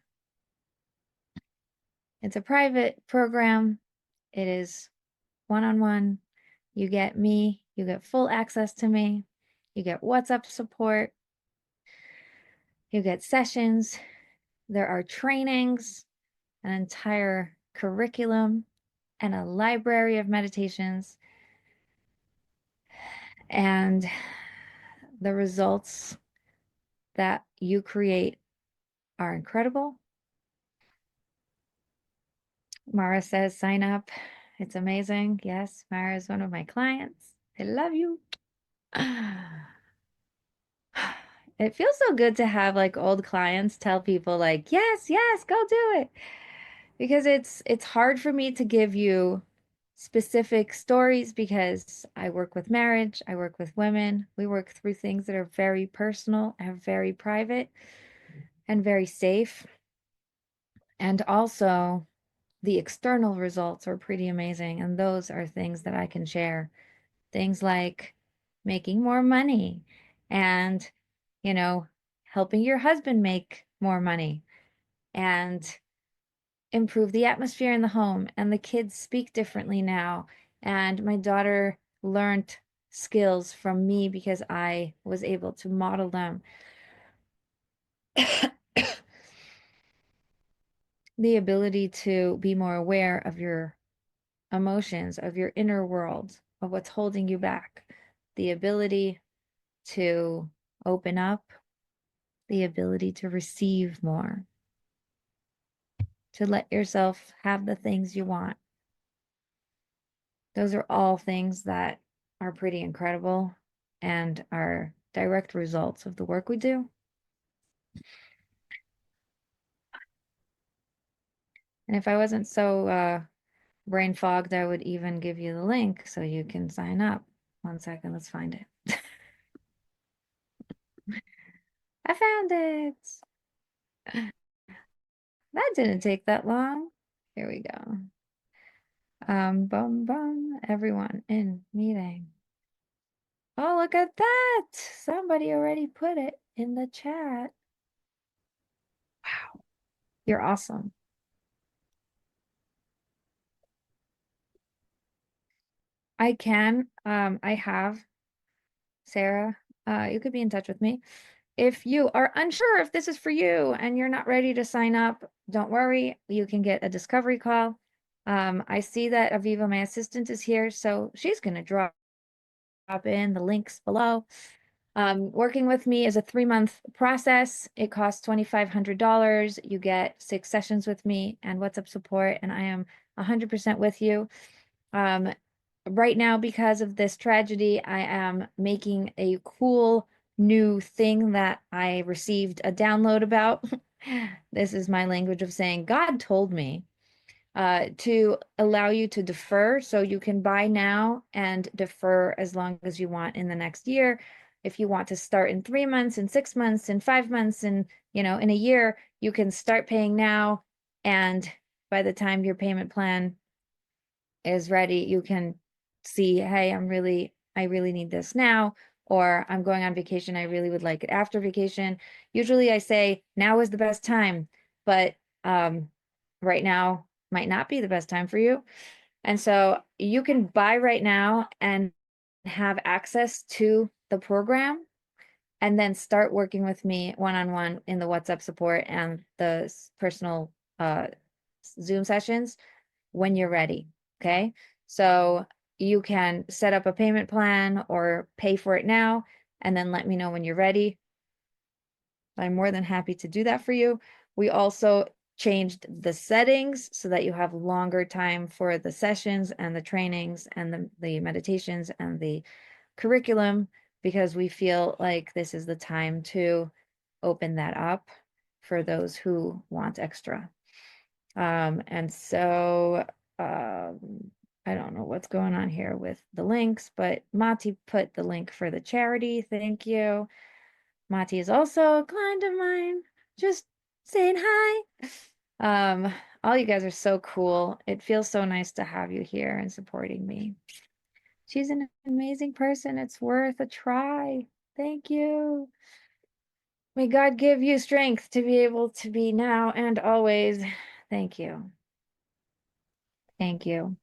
It's a private program. It is one-on-one. You get me, you get full access to me, you get WhatsApp support, you get sessions, there are trainings, an entire curriculum, and a library of meditations. And the results that you create are incredible. Mara says, sign up. It's amazing. Yes, Mara is one of my clients. I love you. It feels so good to have like old clients tell people like, yes, yes, go do it. Because it's hard for me to give you specific stories because I work with marriage, I work with women. We work through things that are very personal and very private and very safe. And also, the external results are pretty amazing. And those are things that I can share. Things like making more money and, you know, helping your husband make more money and improve the atmosphere in the home. And the kids speak differently now. And my daughter learned skills from me because I was able to model them. The ability to be more aware of your emotions, of your inner world, of what's holding you back, the ability to open up, the ability to receive more, to let yourself have the things you want. Those are all things that are pretty incredible and are direct results of the work we do. And if I wasn't so brain fogged, I would even give you the link so you can sign up. 1 second, let's find it. I found it. That didn't take that long. Here we go. Bum bum, everyone in meeting. Oh, look at that. Somebody already put it in the chat. Wow, you're awesome. I can, I have, Sarah, you could be in touch with me. If you are unsure if this is for you and you're not ready to sign up, don't worry, you can get a discovery call. I see that Aviva, my assistant, is here, so she's going to drop in the links below. Working with me is a 3-month process. It costs $2,500. You get 6 sessions with me and WhatsApp support, and I am 100% with you. Right now, because of this tragedy, I am making a cool new thing that I received a download about. This is my language of saying, God told me to allow you to defer, so you can buy now and defer as long as you want in the next year. If you want to start in 3 months, in 6 months, in 5 months, and in a year, you can start paying now. And by the time your payment plan is ready, you can see, hey, I really need this now, or I'm going on vacation. I really would like it after vacation. Usually I say now is the best time, but right now might not be the best time for you. And so you can buy right now and have access to the program and then start working with me one-on-one in the WhatsApp support and the personal Zoom sessions when you're ready. Okay. So you can set up a payment plan or pay for it now and then let me know when you're ready. I'm more than happy to do that for you. We also changed the settings so that you have longer time for the sessions and the trainings and the meditations and the curriculum, because we feel like this is the time to open that up for those who want extra. And so I don't know what's going on here with the links, but Mati put the link for the charity. Thank you. Mati is also a client of mine. Just saying hi. All you guys are so cool. It feels so nice to have you here and supporting me. She's an amazing person. It's worth a try. Thank you. May God give you strength to be able to be now and always. Thank you. Thank you.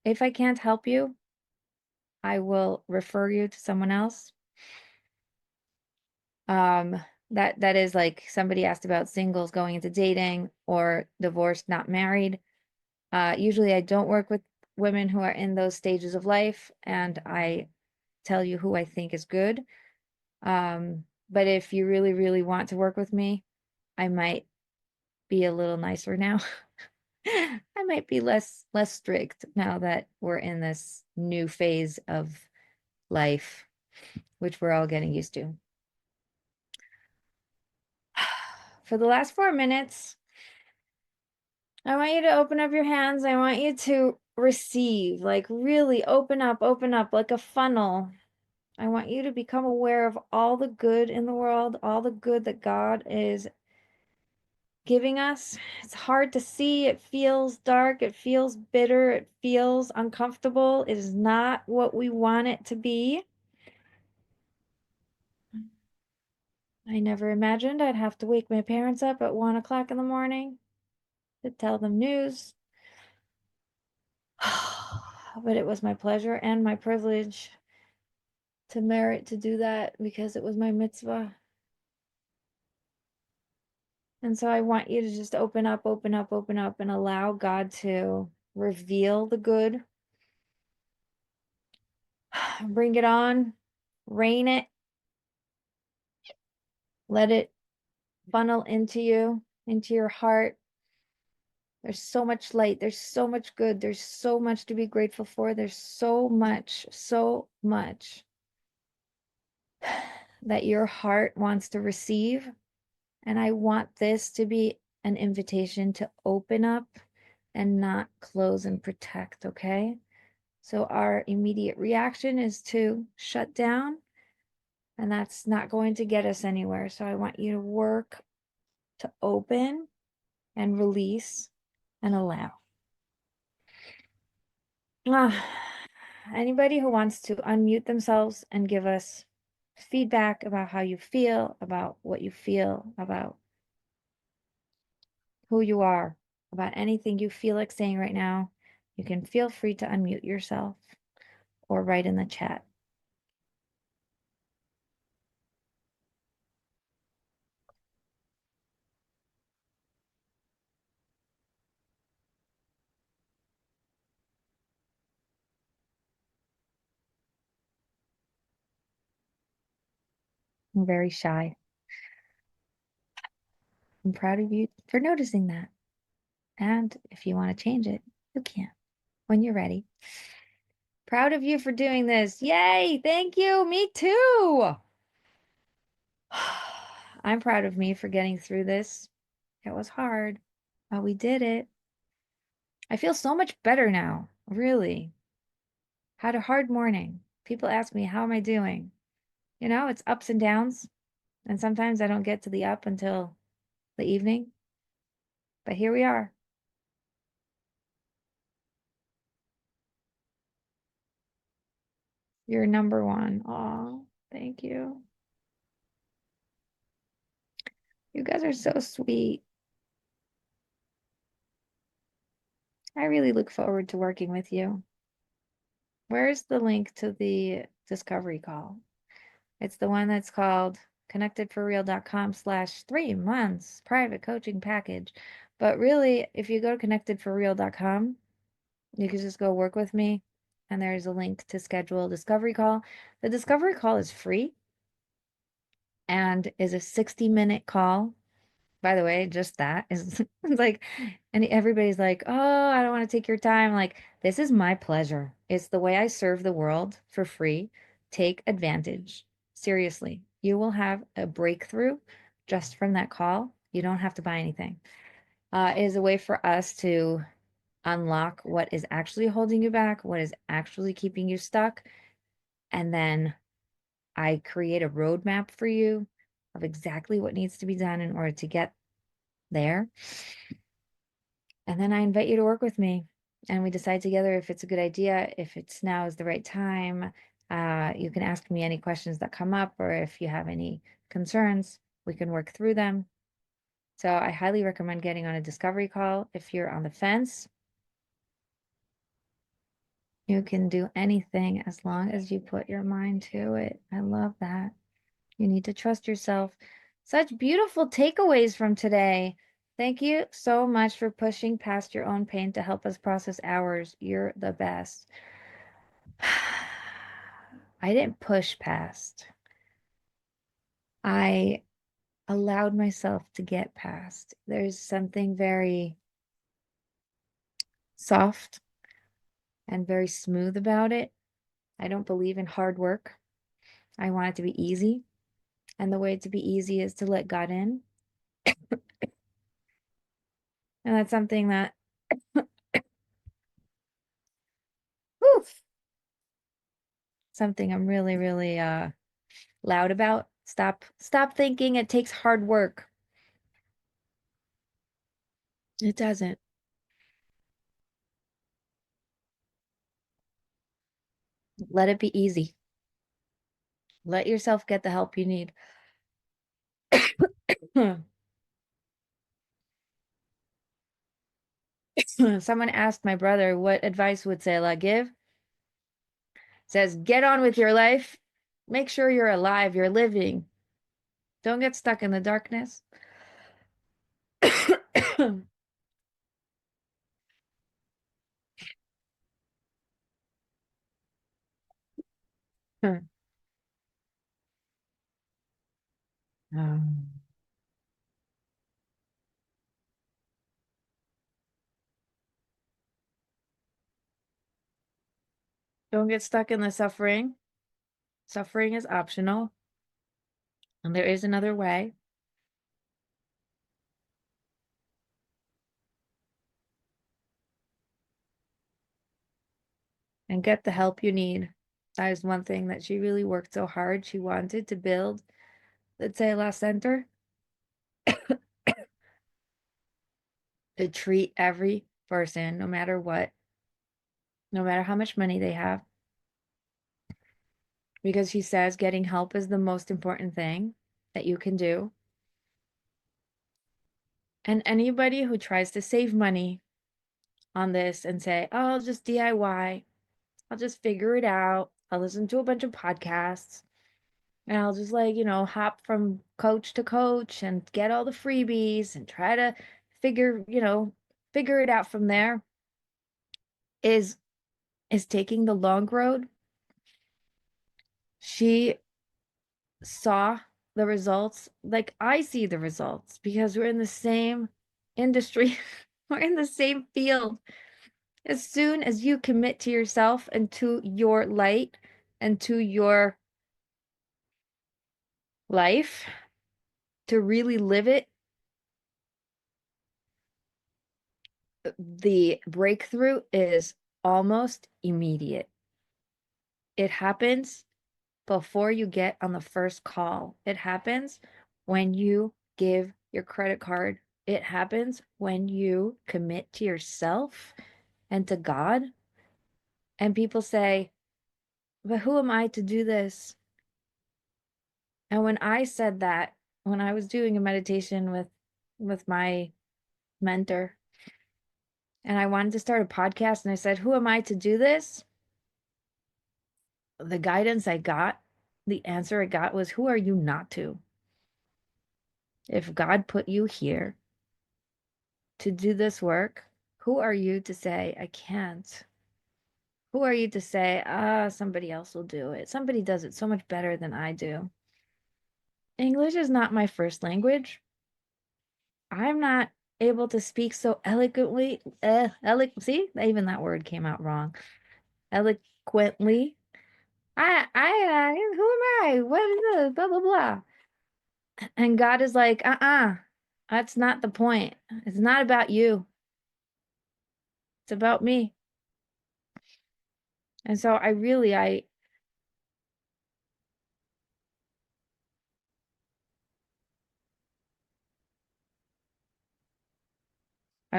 If I can't help you, I will refer you to someone else. That is like somebody asked about singles going into dating or divorced, not married. Usually I don't work with women who are in those stages of life, and I tell you who I think is good. But if you really, really want to work with me, I might be a little nicer now. I might be less strict now that we're in this new phase of life, which we're all getting used to. for the last 4 minutes, I want you to open up your hands. I want you to receive, like really open up like a funnel. I want you to become aware of all the good in the world, all the good that God is giving us. It's hard to see. It feels dark. It feels bitter. It feels uncomfortable. It is not what we want it to be. I never imagined I'd have to wake my parents up at 1 o'clock in the morning to tell them news. But it was my pleasure and my privilege to merit to do that because it was my mitzvah. And so I want you to just open up, and allow God to reveal the good. Bring it on, rain it, let it funnel into you, into your heart. There's so much light, there's so much good, there's so much to be grateful for. There's so much that your heart wants to receive. And I want this to be an invitation to open up and not close and protect, okay? So our immediate reaction is to shut down, and that's not going to get us anywhere. So I want you to work to open and release and allow. Anybody who wants to unmute themselves and give us feedback about how you feel, about what you feel, about who you are, about anything you feel like saying right now, you can feel free to unmute yourself or write in the chat. I'm very shy. I'm proud of you for noticing that. And if you want to change it, you can when you're ready. Proud of you for doing this. Yay! Thank you. Me too. I'm proud of me for getting through this. It was hard, but we did it. I feel so much better now, really. Had a hard morning. People ask me, how am I doing? You know, it's ups and downs. And sometimes I don't get to the up until the evening. But here we are. You're number one. Oh, thank you. You guys are so sweet. I really look forward to working with you. Where's the link to the discovery call? It's the one that's called connectedforreal.com/3 months private coaching package. But really, if you go to connectedforreal.com, you can just go work with me. And there's a link to schedule a discovery call. The discovery call is free and is a 60-minute call. By the way, just that is like, and everybody's like, oh, I don't want to take your time. Like, this is my pleasure. It's the way I serve the world for free. Take advantage. Seriously, you will have a breakthrough just from that call. You don't have to buy anything. It is a way for us to unlock what is actually holding you back, what is actually keeping you stuck. And then I create a roadmap for you of exactly what needs to be done in order to get there. And then I invite you to work with me and we decide together if it's a good idea, if it's now is the right time. You can ask me any questions that come up, or if you have any concerns, we can work through them. So I highly recommend getting on a discovery call. If you're on the fence, you can do anything as long as you put your mind to it. I love that. You need to trust yourself. Such beautiful takeaways from today. Thank you so much for pushing past your own pain to help us process ours. You're the best. I didn't push past. I allowed myself to get past. There's something very soft and very smooth about it. I don't believe in hard work. I want it to be easy. And the way to be easy is to let God in And that's something that, oof, something I'm really, really loud about. Stop thinking it takes hard work. It doesn't. Let it be easy. Let yourself get the help you need. Someone asked my brother, what advice would TZE'ELA give? Says, get on with your life. Make sure you're alive, you're living. Don't get stuck in the darkness. Don't get stuck in the suffering. Suffering is optional, and there is another way. And get the help you need. That is one thing that she really worked so hard. She wanted to build the TZE'ELA Center to treat every person, no matter what, no matter how much money they have. Because she says getting help is the most important thing that you can do. And anybody who tries to save money on this and say, oh, I'll just DIY, I'll just figure it out, I'll listen to a bunch of podcasts, and I'll just like, hop from coach to coach and get all the freebies and try to figure it out from there, is taking the long road. She saw the results like I see the results because we're in the same industry. We're in the same field. As soon as you commit to yourself and to your light and to your life, to really live it, the breakthrough is almost immediate. It happens before you get on the first call. It happens when you give your credit card. It happens when you commit to yourself and to God. And people say, but who am I to do this? And when I said that, when I was doing a meditation with my mentor, and I wanted to start a podcast, and I said, who am I to do this? The guidance I got, the answer I got was, who are you not to? If God put you here to do this work, who are you to say, I can't? Who are you to say, somebody else will do it? Somebody does it so much better than I do. English is not my first language. I'm not able to speak so eloquently. See, even that word came out wrong. Eloquently. Who am I? What is this? Blah, blah, blah. And God is like, that's not the point. It's not about you. It's about me. And so I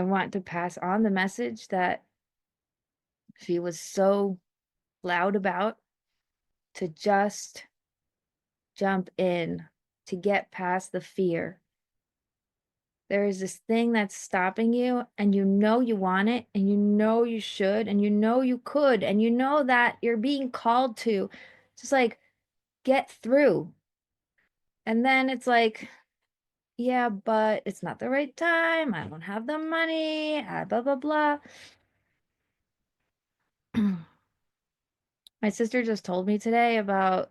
want to pass on the message that she was so loud about, to just jump in, to get past the fear. There is this thing that's stopping you, and you know you want it, and you know you should, and you know you could, and you know that you're being called to. Just like get through. And then it's like, yeah, but it's not the right time. I don't have the money, blah, blah, blah. My sister just told me today about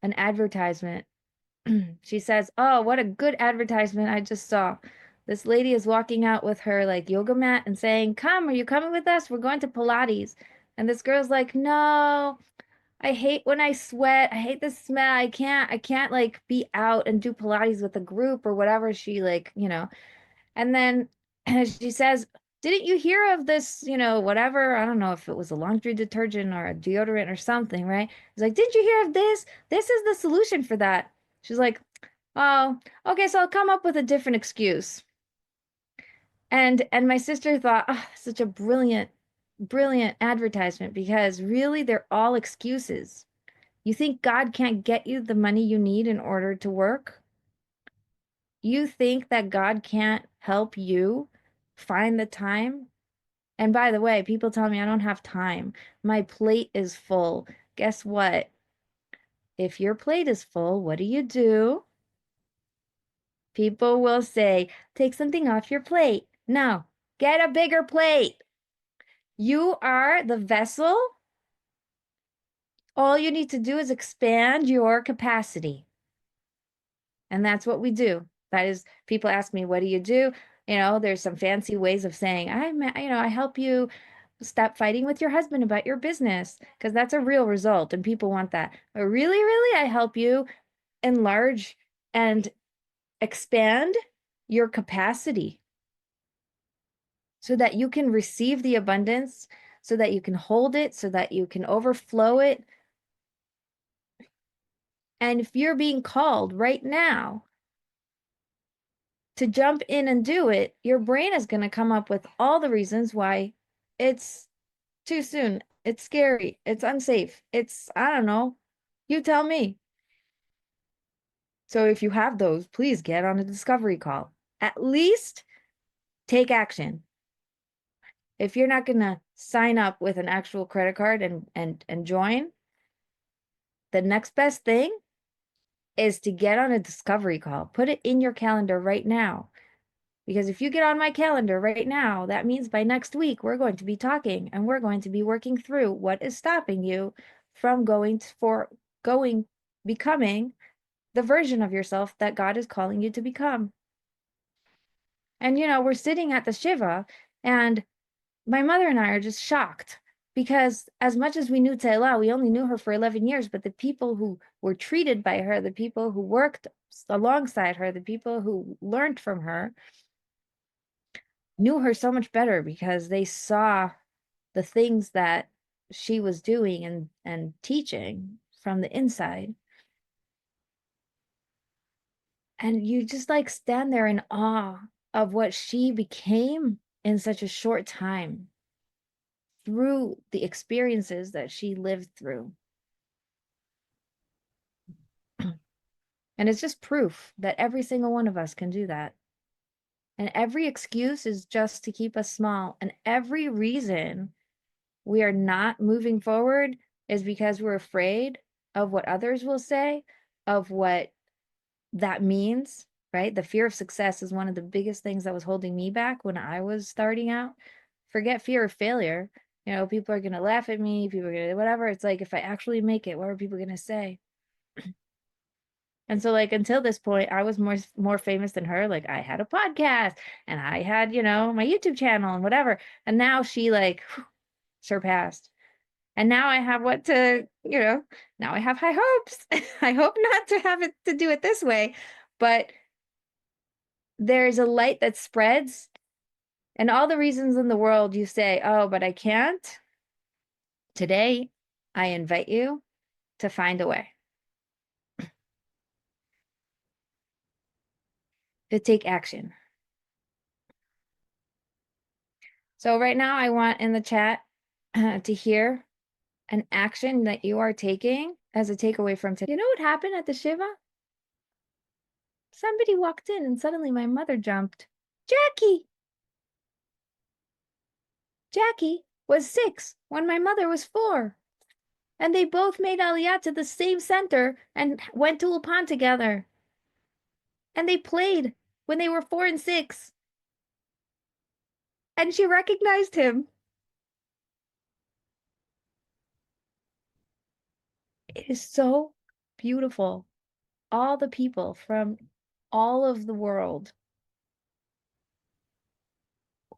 an advertisement. She says, oh, what a good advertisement I just saw. This lady is walking out with her like yoga mat and saying, come, are you coming with us? We're going to Pilates. And this girl's like, no, I hate when I sweat. I hate the smell. I can't like be out and do Pilates with a group or whatever she like. And then she says, didn't you hear of this, whatever? I don't know if it was a laundry detergent or a deodorant or something, right? He's like, did you hear of this? This is the solution for that. She's like, oh, okay, so I'll come up with a different excuse. And my sister thought, oh, such a brilliant, brilliant advertisement because really they're all excuses. You think God can't get you the money you need in order to work? You think that God can't help you find the time? And by the way, people tell me I don't have time. My plate is full. Guess what? If your plate is full, what do? People will say, take something off your plate. No, get a bigger plate. You are the vessel. All you need to do is expand your capacity. And that's what we do. That is, people ask me, what do you do? There's some fancy ways of saying, I help you stop fighting with your husband about your business, because that's a real result and people want that. But really, really, I help you enlarge and expand your capacity so that you can receive the abundance, so that you can hold it, so that you can overflow it. And if you're being called right now to jump in and do it, your brain is going to come up with all the reasons why it's too soon. It's scary. It's unsafe. I don't know. You tell me. So if you have those, please get on a discovery call. At least take action. If you're not going to sign up with an actual credit card and join, the next best thing is to get on a discovery call. Put it in your calendar right now. Because if you get on my calendar right now, that means by next week, we're going to be talking and we're going to be working through what is stopping you from becoming the version of yourself that God is calling you to become. And, we're sitting at the Shiva and my mother and I are just shocked because as much as we knew TZE'ELA, we only knew her for 11 years, but the people who were treated by her, the people who worked alongside her, the people who learned from her, knew her so much better because they saw the things that she was doing and teaching from the inside. And you just like stand there in awe of what she became in such a short time through the experiences that she lived through. And it's just proof that every single one of us can do that. And every excuse is just to keep us small. And every reason we are not moving forward is because we're afraid of what others will say, of what that means, right? The fear of success is one of the biggest things that was holding me back when I was starting out. Forget fear of failure. People are going to laugh at me, people are going to whatever. It's like, if I actually make it, what are people going to say? And so like until this point, I was more famous than her. Like I had a podcast and I had, my YouTube channel and whatever. And now she like surpassed. And now I have now I have high hopes. I hope not to have it to do it this way, but there's a light that spreads, and all the reasons in the world you say, oh, but I can't. Today, I invite you to find a way, to take action. So right now I want in the chat to hear an action that you are taking as a takeaway from today. You know what happened at the Shiva? Somebody walked in and suddenly my mother jumped. Jackie! Jackie was 6 when my mother was 4. And they both made Aliyah to the same center and went to Ulpan together. And they played when they were 4 and 6. And she recognized him. It is so beautiful. All the people from all of the world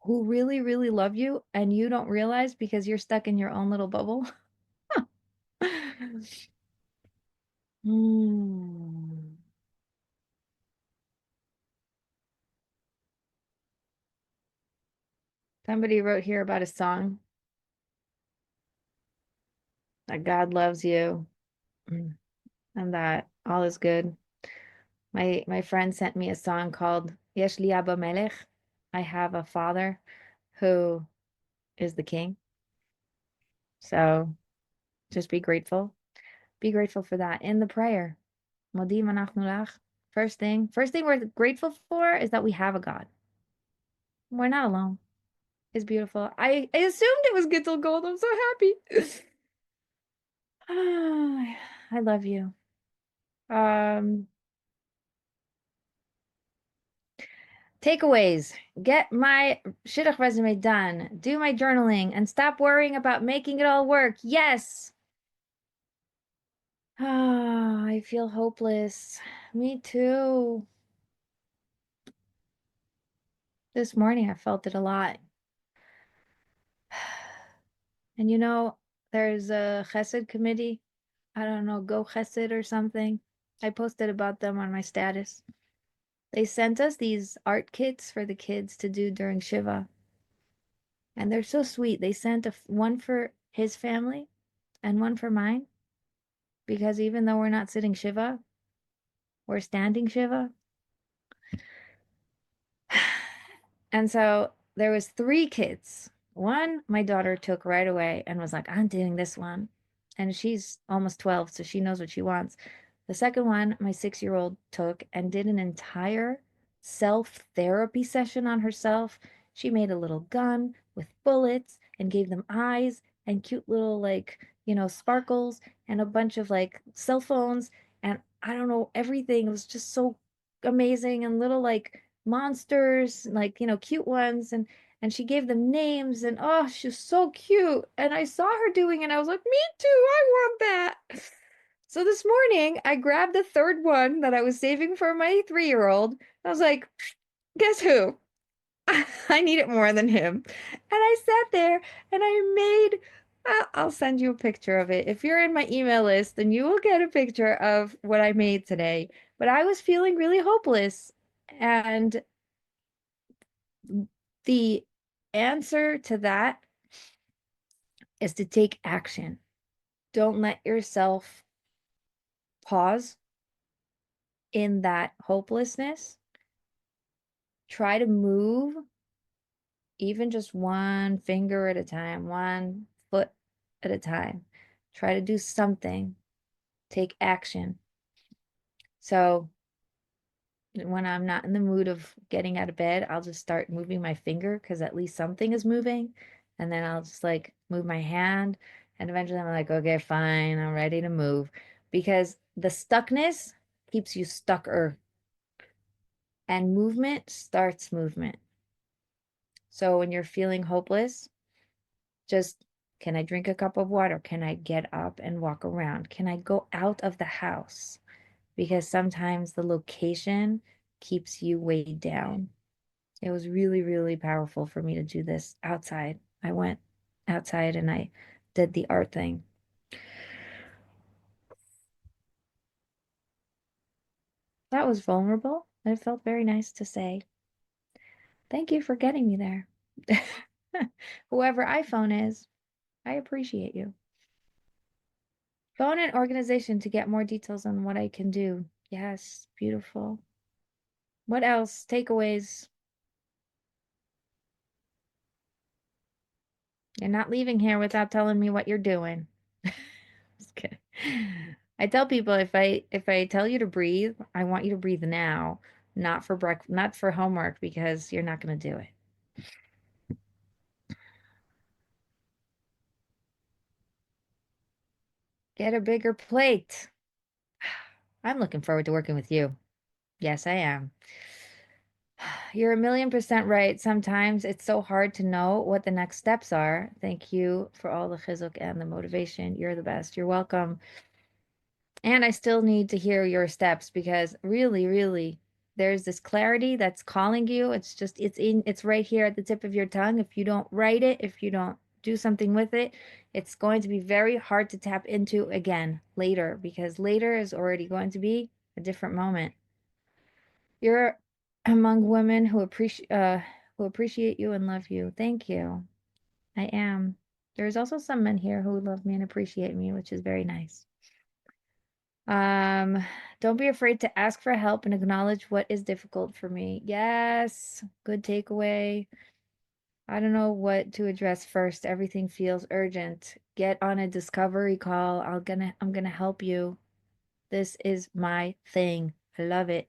who really, really love you and you don't realize because you're stuck in your own little bubble. Mm. Somebody wrote here about a song that God loves you and that all is good. My friend sent me a song called Yesh li Abba Melech. I have a father who is the king. So just be grateful. Be grateful for that in the prayer. Modim anachnu lach. First thing we're grateful for is that we have a God. We're not alone. It's beautiful. I assumed it was Gittel Gold. I'm so happy. I love you. Um, Takeaways. Get my shidduch resume done. Do my journaling and stop worrying about making it all work. Yes. Ah, I feel hopeless. Me too. This morning I felt it a lot. And there's a Chesed committee. I don't know, Go Chesed or something. I posted about them on my status. They sent us these art kits for the kids to do during Shiva. And they're so sweet. They sent one for his family and one for mine. Because even though we're not sitting Shiva, we're standing Shiva. And so there was three kids. One, my daughter took right away and was like, I'm doing this one. And she's almost 12, so she knows what she wants. The second one, my 6-year-old took and did an entire self-therapy session on herself. She made a little gun with bullets and gave them eyes and cute little sparkles and a bunch of cell phones and I don't know, everything. It was just so amazing and little monsters, cute ones and she gave them names and oh, she's so cute. And I saw her doing it and I was like, me too, I want that. So this morning I grabbed the third one that I was saving for my 3-year-old. I was like, guess who? I need it more than him. And I sat there and I made, I'll send you a picture of it. If you're in my email list, then you will get a picture of what I made today. But I was feeling really hopeless. And the answer to that is to take action. Don't let yourself pause in that hopelessness. Try to move even just one finger at a time, one foot at a time. Try to do something. Take action. So when I'm not in the mood of getting out of bed, I'll just start moving my finger because at least something is moving. And then I'll just move my hand. And eventually I'm like, okay, fine, I'm ready to move. Because the stuckness keeps you stucker. And movement starts movement. So when you're feeling hopeless, just can I drink a cup of water? Can I get up and walk around? Can I go out of the house? Because sometimes the location keeps you weighed down. It was really, really powerful for me to do this outside. I went outside and I did the art thing. That was vulnerable. And it felt very nice to say, thank you for getting me there. Whoever iPhone is, I appreciate you. Phone and organization to get more details on what I can do. Yes, beautiful. What else? Takeaways. You're not leaving here without telling me what you're doing. Just kidding. I tell people if I tell you to breathe, I want you to breathe now, not for homework because you're not going to do it. Get a bigger plate. I'm looking forward to working with you. Yes, I am. You're 1,000,000% right. Sometimes it's so hard to know what the next steps are. Thank you for all the chizuk and the motivation. You're the best. You're welcome. And I still need to hear your steps because really, really, there's this clarity that's calling you. It's right here at the tip of your tongue. If you don't write it, if you don't do something with it, it's going to be very hard to tap into again later because later is already going to be a different moment. You're among women who appreciate you and love you. Thank you. I am. There's also some men here who love me and appreciate me, which is very nice. Um, don't be afraid to ask for help and acknowledge what is difficult for me. Yes, good takeaway. I don't know what to address first. Everything feels urgent. Get on a discovery call. I'm gonna help you. This is my thing. I love it.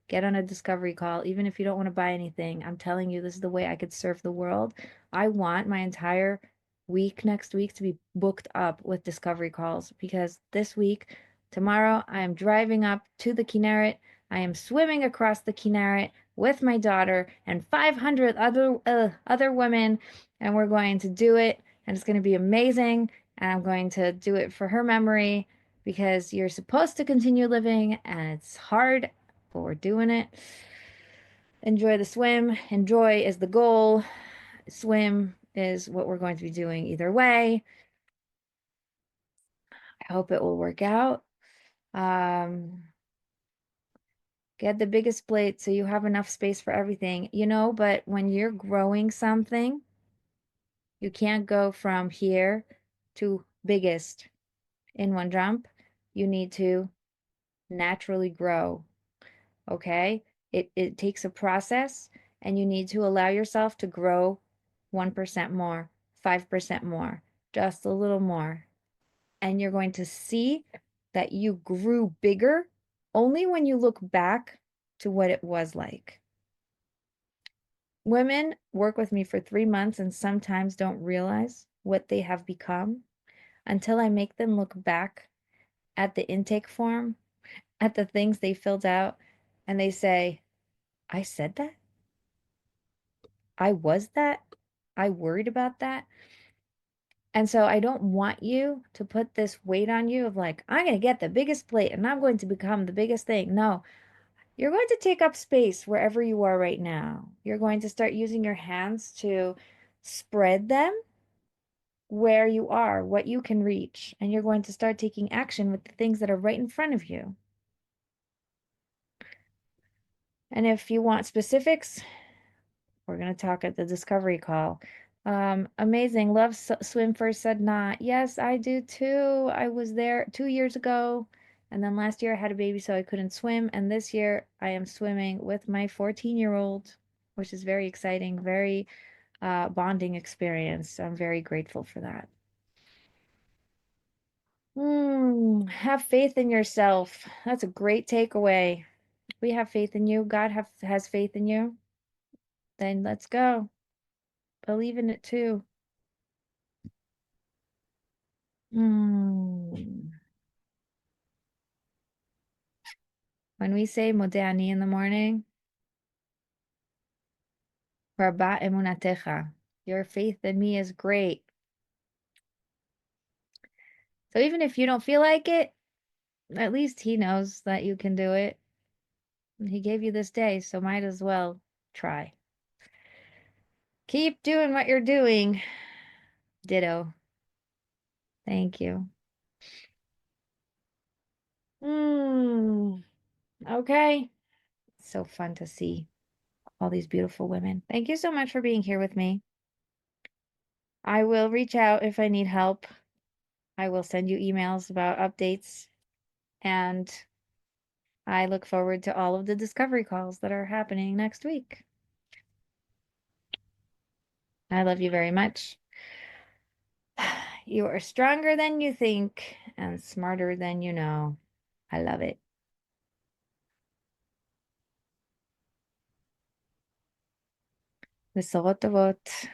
Get on a discovery call, even if you don't want to buy anything. I'm telling you, this is the way I could serve the world. I want my entire week next week to be booked up with discovery calls because this week, tomorrow, I am driving up to the Kinneret. I am swimming across the Kinneret with my daughter and 500 other women, and we're going to do it, and it's going to be amazing. And I'm going to do it for her memory because you're supposed to continue living, and it's hard, but we're doing it. Enjoy the swim. Enjoy is the goal. Swim is what we're going to be doing either way. I hope it will work out. Get the biggest plate so you have enough space for everything, but when you're growing something, you can't go from here to biggest in one jump. You need to naturally grow. Okay? It takes a process, and you need to allow yourself to grow 1% more, 5% more, just a little more. And you're going to see that you grew bigger only when you look back to what it was like. Women work with me for 3 months and sometimes don't realize what they have become until I make them look back at the intake form, at the things they filled out, and they say, I said that? I was that? I worried about that? And so I don't want you to put this weight on you of like, I'm going to get the biggest plate and I'm going to become the biggest thing. No, you're going to take up space wherever you are right now. You're going to start using your hands to spread them where you are, what you can reach. And you're going to start taking action with the things that are right in front of you. And if you want specifics, we're going to talk at the discovery call. Amazing. Love swim first, said not. Yes, I do too. I was there 2 years ago. And then last year I had a baby, so I couldn't swim. And this year I am swimming with my 14-year-old, which is very exciting, very bonding experience. So I'm very grateful for that. Have faith in yourself. That's a great takeaway. We have faith in you. God has faith in you. Then let's go. Believe in it too. Mm. When we say Modeh in the morning, Rabba emunatecha, your faith in me is great. So even if you don't feel like it, at least he knows that you can do it. He gave you this day, so might as well try. Keep doing what you're doing. Ditto. Thank you. Okay. It's so fun to see all these beautiful women. Thank you so much for being here with me. I will reach out if I need help. I will send you emails about updates, and I look forward to all of the discovery calls that are happening next week. I love you very much. You are stronger than you think and smarter than you know. I love it. Besorot tovot.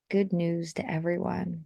Good news to everyone.